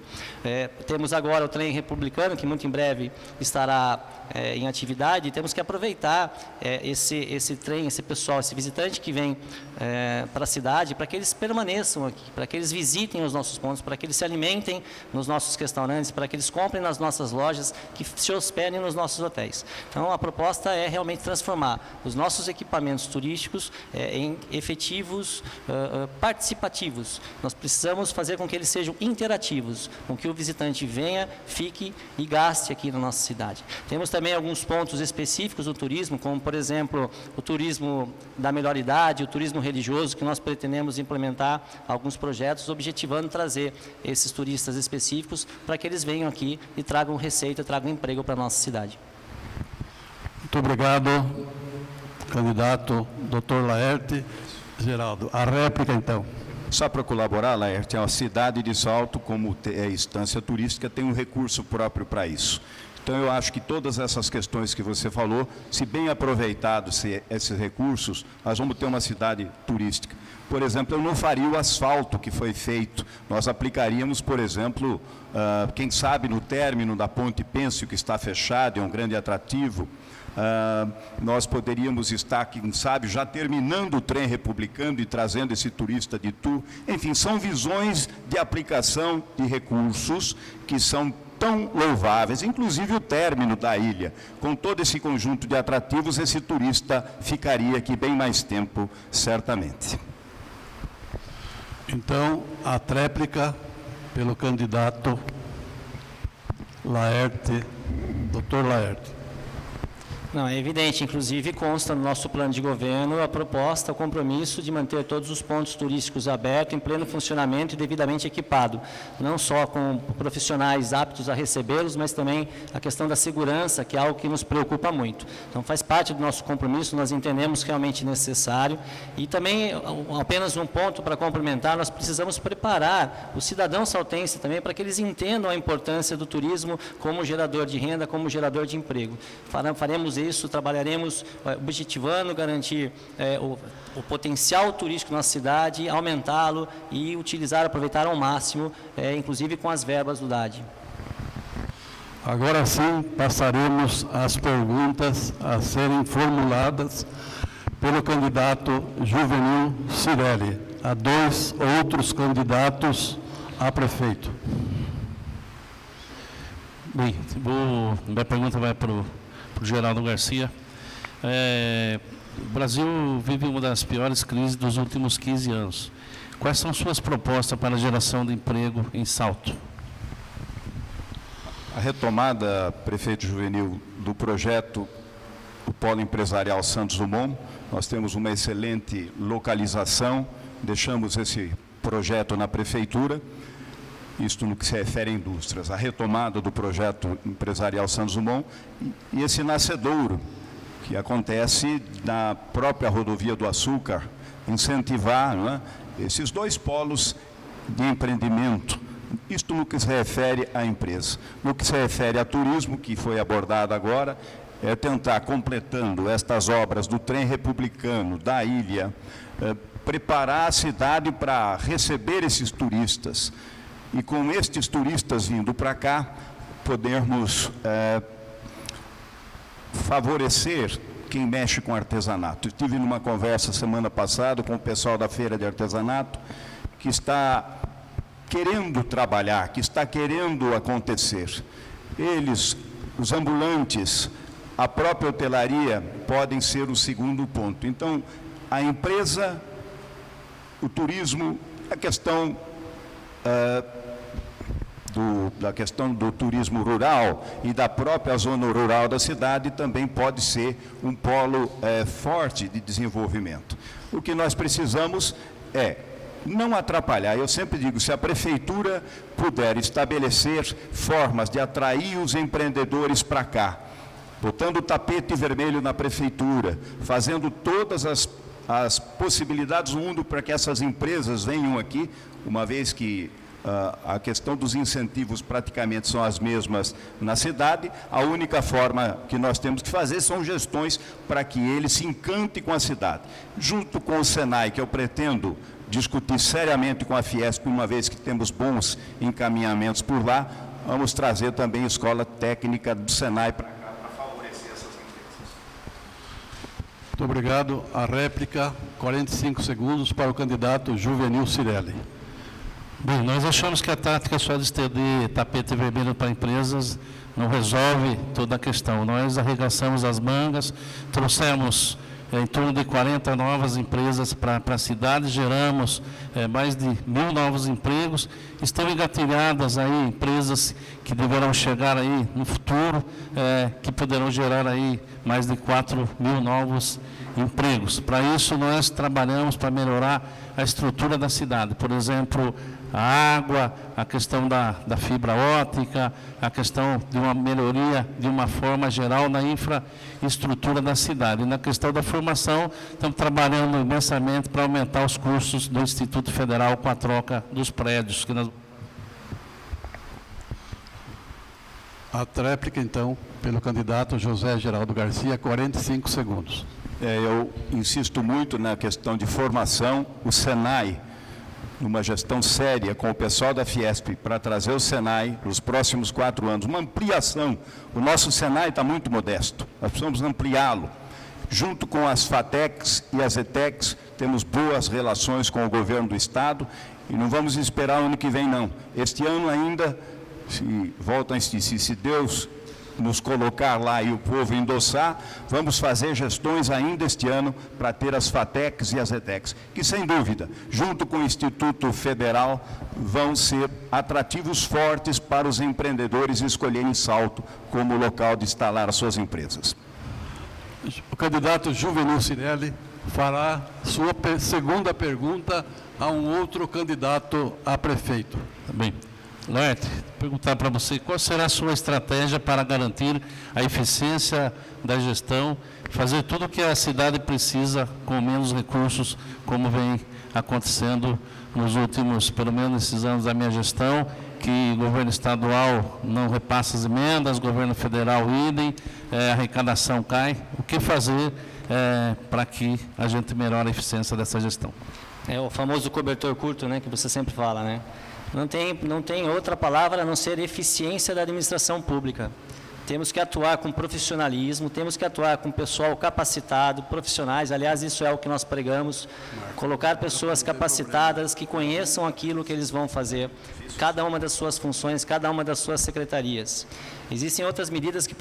Temos agora o trem republicano, que muito em breve estará em atividade, e temos que aproveitar esse trem vem, esse pessoal, esse visitante que vem para a cidade, para que eles permaneçam aqui, para que eles visitem os nossos pontos, para que eles se alimentem nos nossos restaurantes, para que eles comprem nas nossas lojas, que se hospedem nos nossos hotéis. Então, a proposta é realmente transformar os nossos equipamentos turísticos em efetivos participativos. Nós precisamos fazer com que eles sejam interativos, com que o visitante venha, fique e gaste aqui na nossa cidade. Temos também alguns pontos específicos do turismo, como, por exemplo, o turismo da melhor idade, o turismo religioso, que nós pretendemos implementar alguns projetos, objetivando trazer esses turistas específicos para que eles venham aqui e tragam receita, tragam emprego para a nossa cidade. Muito obrigado, candidato Dr. Laerte. Geraldo, a réplica, então. Só para colaborar, Laerte, a cidade de Salto, como é instância turística, tem um recurso próprio para isso. Então, eu acho que todas essas questões que você falou, se bem aproveitados esses recursos, nós vamos ter uma cidade turística. Por exemplo, eu não faria o asfalto que foi feito. Nós aplicaríamos, por exemplo, quem sabe no término da Ponte Pêncio, que está fechado, é um grande atrativo, nós poderíamos estar, quem sabe, já terminando o trem republicano e trazendo esse turista de Itu. Enfim, são visões de aplicação de recursos que são tão louváveis, inclusive o término da ilha. Com todo esse conjunto de atrativos, esse turista ficaria aqui bem mais tempo, certamente. Então, a tréplica pelo candidato Laerte, Dr. Laerte. Não, é evidente, inclusive consta no nosso plano de governo a proposta, o compromisso de manter todos os pontos turísticos abertos, em pleno funcionamento e devidamente equipado, não só com profissionais aptos a recebê-los, mas também a questão da segurança, que é algo que nos preocupa muito. Então, faz parte do nosso compromisso, nós entendemos realmente necessário, e também, apenas um ponto para complementar, nós precisamos preparar o cidadão saltense também para que eles entendam a importância do turismo como gerador de renda, como gerador de emprego. Faremos isso, trabalharemos objetivando garantir o potencial turístico na nossa cidade, aumentá-lo e aproveitar ao máximo, inclusive com as verbas do DAD. Agora sim, passaremos às perguntas a serem formuladas pelo candidato Juvenil Cirelli, a 2 outros candidatos a prefeito. Bem, minha pergunta vai para o Geraldo Garcia. O Brasil vive uma das piores crises dos últimos 15 anos. Quais são suas propostas para a geração de emprego em Salto? A retomada, prefeito Juvenil, do projeto do Polo Empresarial Santos Dumont, nós temos uma excelente localização, deixamos esse projeto na prefeitura, isto no que se refere a indústrias, a retomada do projeto empresarial Santos Dumont e esse nascedouro, que acontece na própria rodovia do Açúcar, incentivar, não é, esses 2 polos de empreendimento, isto no que se refere à empresa. No que se refere a turismo, que foi abordado agora, é tentar, completando estas obras do trem republicano, da ilha, preparar a cidade para receber esses turistas, e com estes turistas vindo para cá, podermos favorecer quem mexe com artesanato. Estive numa conversa semana passada com o pessoal da Feira de Artesanato, que está querendo trabalhar, que está querendo acontecer. Eles, os ambulantes, a própria hotelaria, podem ser o segundo ponto. Então, a empresa, o turismo, a questão da questão do turismo rural e da própria zona rural da cidade também pode ser um polo forte de desenvolvimento. O que nós precisamos é não atrapalhar. Eu sempre digo, se a prefeitura puder estabelecer formas de atrair os empreendedores para cá, botando o tapete vermelho na prefeitura, fazendo todas as possibilidades do mundo para que essas empresas venham aqui, uma vez que a questão dos incentivos praticamente são as mesmas na cidade, a única forma que nós temos que fazer são gestões para que eles se encantem com a cidade. Junto com o Senai, que eu pretendo discutir seriamente com a Fiesp, uma vez que temos bons encaminhamentos por lá, vamos trazer também a escola técnica do Senai para cá, para favorecer essas empresas. Muito obrigado. A réplica, 45 segundos para o candidato Juvenil Cirelli. Bem, nós achamos que a tática só de estender tapete vermelho para empresas não resolve toda a questão. Nós arregaçamos as mangas, trouxemos em torno de 40 novas empresas para a cidade, geramos mais de 1.000 novos empregos, estão engatilhadas aí empresas que deverão chegar aí no futuro, que poderão gerar aí mais de 4.000 novos empregos. Para isso nós trabalhamos para melhorar a estrutura da cidade, por exemplo, a água, a questão da fibra óptica, a questão de uma melhoria de uma forma geral na infraestrutura da cidade. E na questão da formação, estamos trabalhando imensamente para aumentar os cursos do Instituto Federal com a troca dos prédios. A réplica, então, pelo candidato José Geraldo Garcia, 45 segundos. Eu insisto muito na questão de formação. O Senai, numa gestão séria com o pessoal da Fiesp, para trazer o Senai nos próximos 4 anos, uma ampliação. O nosso Senai está muito modesto, nós precisamos ampliá-lo. Junto com as FATECs e as ETECs, temos boas relações com o governo do Estado e não vamos esperar o ano que vem, não. Este ano ainda, se Deus nos colocar lá e o povo endossar, vamos fazer gestões ainda este ano para ter as FATECs e as ETECs, que sem dúvida, junto com o Instituto Federal, vão ser atrativos fortes para os empreendedores escolherem Salto como local de instalar as suas empresas. O candidato Juvenil Cirelli fará sua segunda pergunta a um outro candidato a prefeito. Bem, Laerte, perguntar para você, qual será a sua estratégia para garantir a eficiência da gestão, fazer tudo o que a cidade precisa com menos recursos, como vem acontecendo nos últimos, pelo menos nesses anos da minha gestão, que o governo estadual não repassa as emendas, governo federal idem, a arrecadação cai. O que fazer para que a gente melhore a eficiência dessa gestão? É o famoso cobertor curto, né, que você sempre fala, né? Não tem outra palavra a não ser eficiência da administração pública. Temos que atuar com profissionalismo, temos que atuar com pessoal capacitado, profissionais. Aliás, isso é o que nós pregamos, colocar pessoas capacitadas que conheçam aquilo que eles vão fazer, cada uma das suas funções, cada uma das suas secretarias. Existem outras medidas que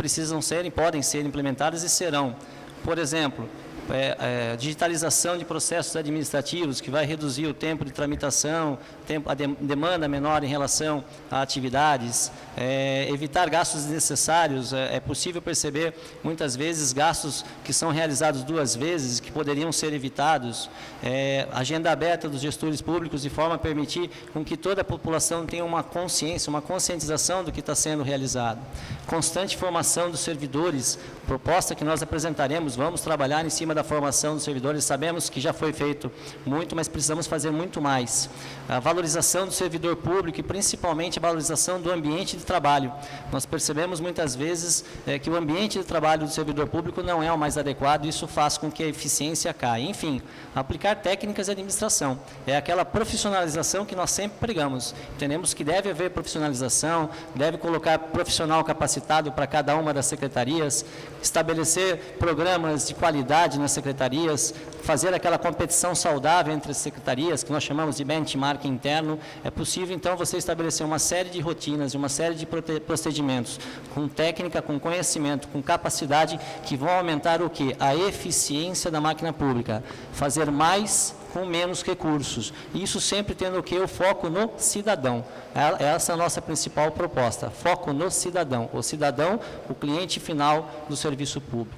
podem ser implementadas e serão. Por exemplo, digitalização de processos administrativos, que vai reduzir o tempo de tramitação, a demanda menor em relação a atividades, evitar gastos desnecessários. É possível perceber, muitas vezes, gastos que são realizados 2 vezes, que poderiam ser evitados. Agenda aberta dos gestores públicos, de forma a permitir com que toda a população tenha uma consciência, uma conscientização do que está sendo realizado. Constante formação dos servidores, proposta que nós apresentaremos, vamos trabalhar em cima da formação dos servidores. Sabemos que já foi feito muito, mas precisamos fazer muito mais. A valorização do servidor público e principalmente a valorização do ambiente de trabalho. Nós percebemos muitas vezes que o ambiente de trabalho do servidor público não é o mais adequado e isso faz com que a eficiência caia. Enfim, aplicar técnicas de administração. É aquela profissionalização que nós sempre pregamos. Entendemos que deve haver profissionalização, deve colocar profissional capacitado para cada uma das secretarias, estabelecer programas de qualidade nas secretarias, fazer aquela competição saudável entre as secretarias, que nós chamamos de benchmark interno. É possível, então, você estabelecer uma série de rotinas, uma série de procedimentos, com técnica, com conhecimento, com capacidade, que vão aumentar o quê? A eficiência da máquina pública. Fazer mais com menos recursos. Isso sempre tendo o quê? O foco no cidadão. Essa é a nossa principal proposta. Foco no cidadão. O cidadão, o cliente final do serviço público.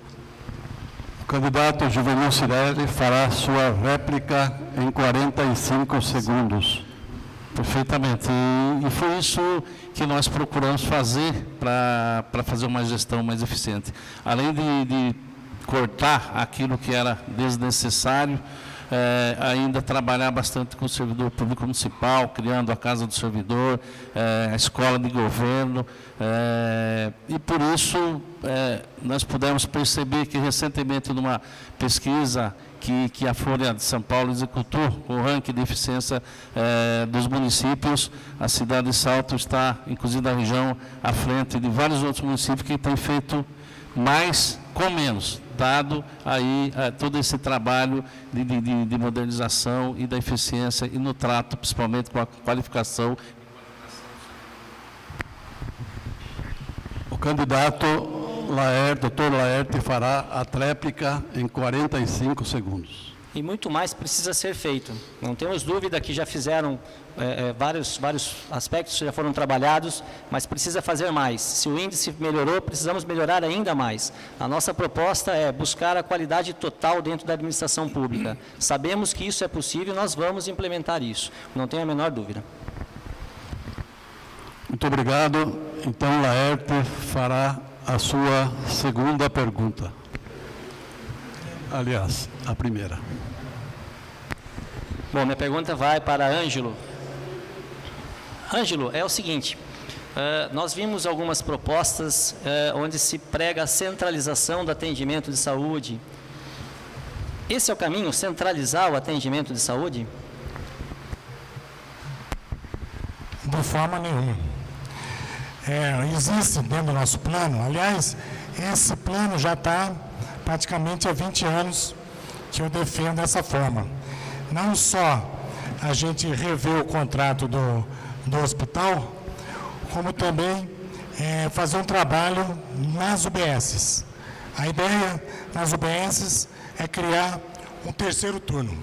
O candidato Juvenil Cirelli fará sua réplica em 45 segundos. Perfeitamente. E foi isso que nós procuramos fazer para fazer uma gestão mais eficiente. Além de cortar aquilo que era desnecessário, ainda trabalhar bastante com o servidor público municipal, criando a Casa do Servidor, a Escola de Governo, e por isso nós pudemos perceber que recentemente numa pesquisa que a Folha de São Paulo executou, o ranking de eficiência dos municípios, a cidade de Salto está, inclusive da região, à frente de vários outros municípios que têm feito mais com menos, dado aí todo esse trabalho de modernização e da eficiência e no trato, principalmente com a qualificação. O candidato Dr. Laerte fará a tréplica em 45 segundos. E muito mais precisa ser feito. Não temos dúvida que já fizeram vários aspectos, já foram trabalhados, mas precisa fazer mais. Se o índice melhorou, precisamos melhorar ainda mais. A nossa proposta é buscar a qualidade total dentro da administração pública. Sabemos que isso é possível e nós vamos implementar isso. Não tenho a menor dúvida. Muito obrigado. Então, Laerte fará a sua segunda pergunta. Aliás, a primeira. Bom, minha pergunta vai para Ângelo. Ângelo, é o seguinte, nós vimos algumas propostas onde se prega a centralização do atendimento de saúde. Esse é o caminho, centralizar o atendimento de saúde? De forma nenhuma. Existe dentro do nosso plano, aliás, esse plano já está praticamente há 20 anos que eu defendo dessa forma. Não só a gente rever o contrato do hospital, como também fazer um trabalho nas UBSs. A ideia nas UBSs é criar um terceiro turno.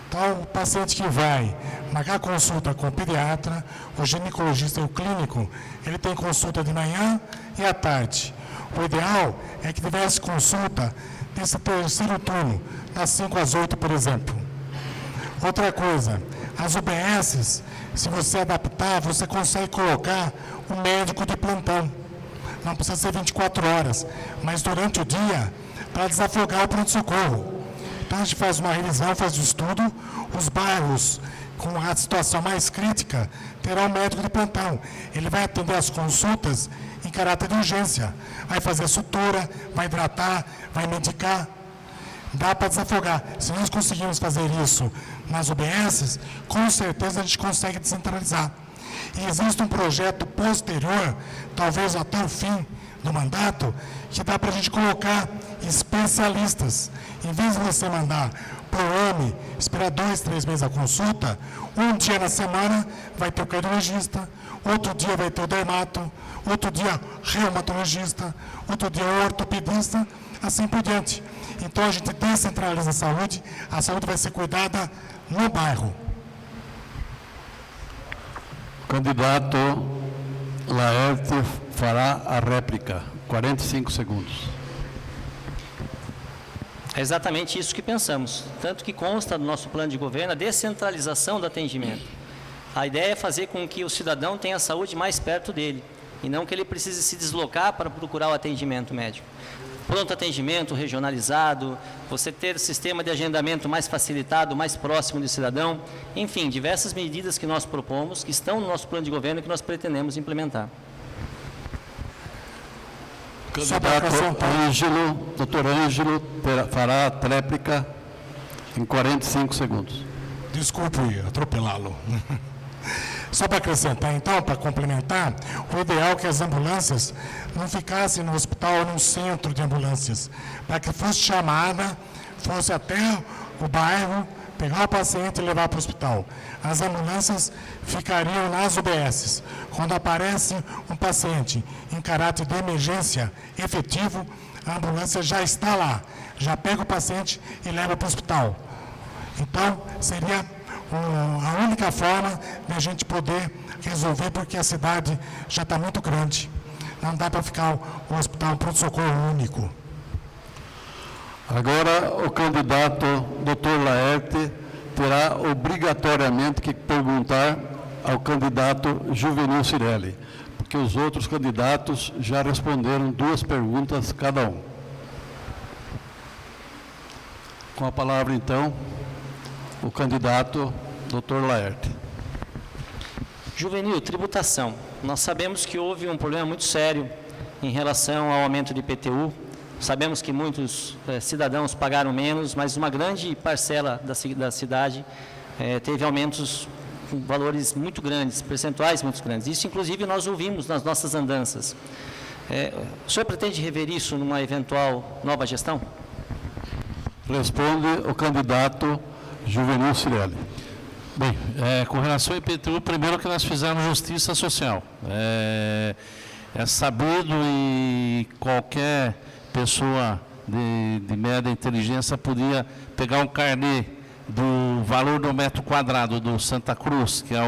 Então, o paciente que vai marcar consulta com o pediatra, o ginecologista e o clínico, ele tem consulta de manhã e à tarde. O ideal é que tivesse consulta nesse terceiro turno, das 5 às 8, por exemplo. Outra coisa, as UBSs, se você adaptar, você consegue colocar um médico de plantão. Não precisa ser 24 horas, mas durante o dia, para desafogar o pronto-socorro. Então, a gente faz uma revisão, faz um estudo, os bairros com a situação mais crítica terá um médico de plantão. Ele vai atender as consultas em caráter de urgência. Vai fazer sutura, vai hidratar, vai medicar. Dá para desafogar. Se nós conseguirmos fazer isso nas UBSs, com certeza a gente consegue descentralizar. E existe um projeto posterior, talvez até o fim do mandato, que dá para a gente colocar especialistas. Em vez de você mandar para o AME, esperar 2, 3 meses a consulta, um dia na semana vai ter o cardiologista, outro dia vai ter o dermato, outro dia reumatologista, outro dia o ortopedista, assim por diante. Então a gente descentraliza a saúde vai ser cuidada no bairro. O candidato Laerte fará a réplica, 45 segundos. É exatamente isso que pensamos, tanto que consta no nosso plano de governo a descentralização do atendimento. A ideia é fazer com que o cidadão tenha a saúde mais perto dele, e não que ele precise se deslocar para procurar o atendimento médico. Pronto atendimento regionalizado, você ter sistema de agendamento mais facilitado, mais próximo do cidadão, enfim, diversas medidas que nós propomos, que estão no nosso plano de governo e que nós pretendemos implementar. Candidato Ângelo, Dr. Ângelo fará a tréplica em 45 segundos. Desculpe atropelá-lo. Só para acrescentar, então, para complementar, o ideal é que as ambulâncias não ficassem no hospital ou no centro de ambulâncias, para que fosse chamada, fosse até o bairro, pegar o paciente e levar para o hospital. As ambulâncias ficariam nas UBSs. Quando aparece um paciente em caráter de emergência efetivo, a ambulância já está lá, já pega o paciente e leva para o hospital. Então, seria a única forma de a gente poder resolver, porque a cidade já está muito grande. Não dá para ficar o hospital pronto-socorro único. Agora, o candidato Dr. Laerte terá obrigatoriamente que perguntar ao candidato Juvenil Cirelli, porque os outros candidatos já responderam 2 perguntas cada um. Com a palavra, então, o candidato Dr. Laerte. Juvenil, tributação. Nós sabemos que houve um problema muito sério em relação ao aumento de IPTU. Sabemos que muitos cidadãos pagaram menos, mas uma grande parcela da cidade teve aumentos com valores muito grandes, percentuais muito grandes. Isso, inclusive, nós ouvimos nas nossas andanças. O senhor pretende rever isso numa eventual nova gestão? Responde o candidato Juvenil Cirelli. Bem, com relação ao IPTU, primeiro que nós fizemos justiça social. É sabido e qualquer pessoa de média inteligência podia pegar um carnê do valor do metro quadrado do Santa Cruz, que é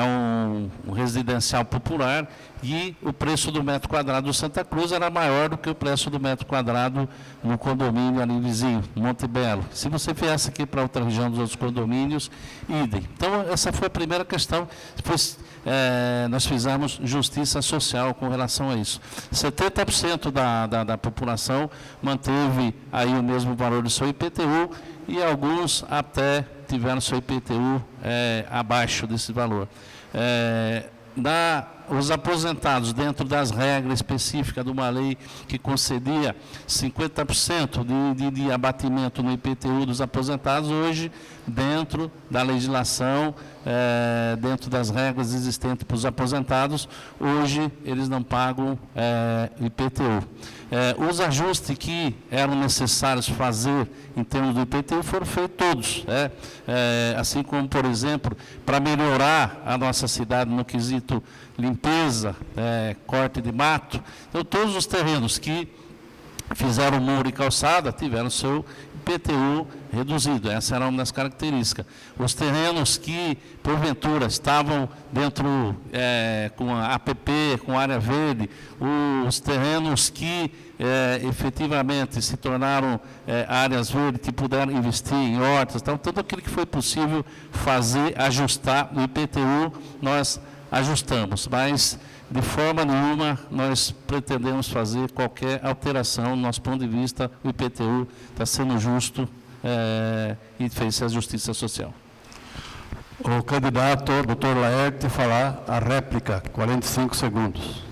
um residencial popular, e o preço do metro quadrado do Santa Cruz era maior do que o preço do metro quadrado no condomínio ali vizinho, Monte Belo. Se você viesse aqui para outra região dos outros condomínios, idem. Então, essa foi a primeira questão. Depois, nós fizemos justiça social com relação a isso. 70% da população manteve aí o mesmo valor do seu IPTU, e alguns até tiveram seu IPTU abaixo desse valor. Os aposentados, dentro das regras específicas de uma lei que concedia 50% de abatimento no IPTU dos aposentados, hoje, dentro da legislação, dentro das regras existentes para os aposentados, hoje eles não pagam IPTU. Os ajustes que eram necessários fazer em termos do IPTU foram feitos todos. Assim como, por exemplo, para melhorar a nossa cidade no quesito limpeza, corte de mato. Então, todos os terrenos que fizeram muro e calçada tiveram seu IPTU reduzido. Essa era uma das características. Os terrenos que, porventura, estavam dentro com a APP, com área verde, os terrenos que efetivamente se tornaram áreas verdes, que puderam investir em hortas, então, tudo aquilo que foi possível fazer, ajustar no IPTU, nós ajustamos, mas de forma nenhuma nós pretendemos fazer qualquer alteração. Do nosso ponto de vista, o IPTU está sendo justo e fez a justiça social. O candidato, doutor Laerte, falar a réplica, 45 segundos.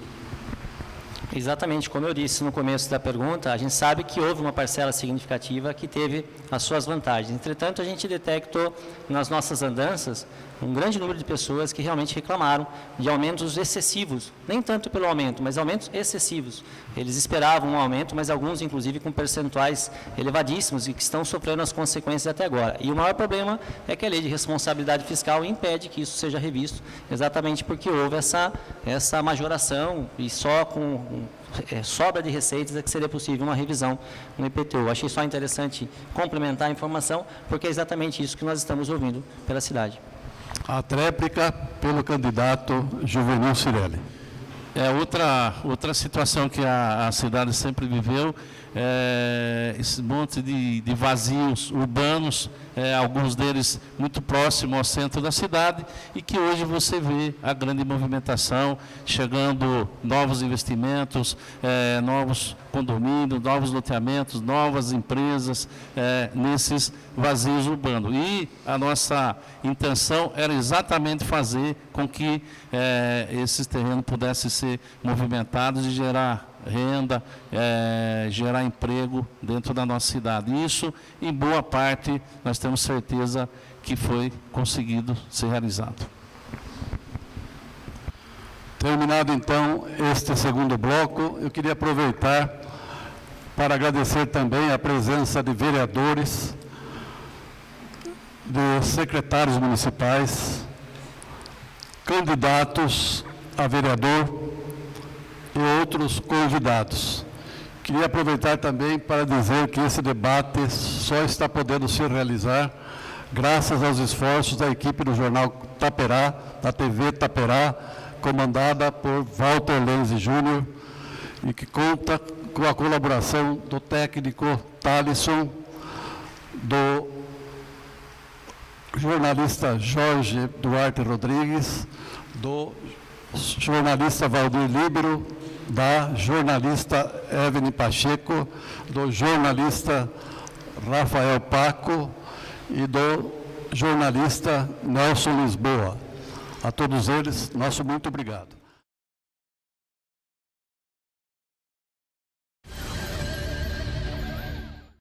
Exatamente, como eu disse no começo da pergunta, a gente sabe que houve uma parcela significativa que teve as suas vantagens. Entretanto, a gente detectou nas nossas andanças um grande número de pessoas que realmente reclamaram de aumentos excessivos, nem tanto pelo aumento, mas aumentos excessivos. Eles esperavam um aumento, mas alguns, inclusive, com percentuais elevadíssimos e que estão sofrendo as consequências até agora. E o maior problema é que a lei de responsabilidade fiscal impede que isso seja revisto, exatamente porque houve essa majoração e só com sobra de receitas é que seria possível uma revisão no IPTU. Achei só interessante complementar a informação, porque é exatamente isso que nós estamos ouvindo pela cidade. A tréplica pelo candidato Juvenil Cirelli. Outra situação que a cidade sempre viveu, esse monte de vazios urbanos, alguns deles muito próximos ao centro da cidade, e que hoje você vê a grande movimentação, chegando novos investimentos, novos condomínios, novos loteamentos, novas empresas nesses vazios urbanos. E a nossa intenção era exatamente fazer com que esses terrenos pudessem ser movimentados e gerar renda, gerar emprego dentro da nossa cidade. Isso, em boa parte, nós temos certeza que foi conseguido ser realizado. Terminado, então, este segundo bloco, eu queria aproveitar para agradecer também a presença de vereadores, de secretários municipais, candidatos a vereador e outros convidados. Queria aproveitar também para dizer que esse debate só está podendo se realizar graças aos esforços da equipe do Jornal Taperá, da TV Taperá, comandada por Walter Lenze Júnior, e que conta com a colaboração do técnico Thalisson, do jornalista Jorge Duarte Rodrigues, do jornalista Valdir Líbero, da jornalista Evelyn Pacheco, do jornalista Rafael Paco e do jornalista Nelson Lisboa. A todos eles, nosso muito obrigado.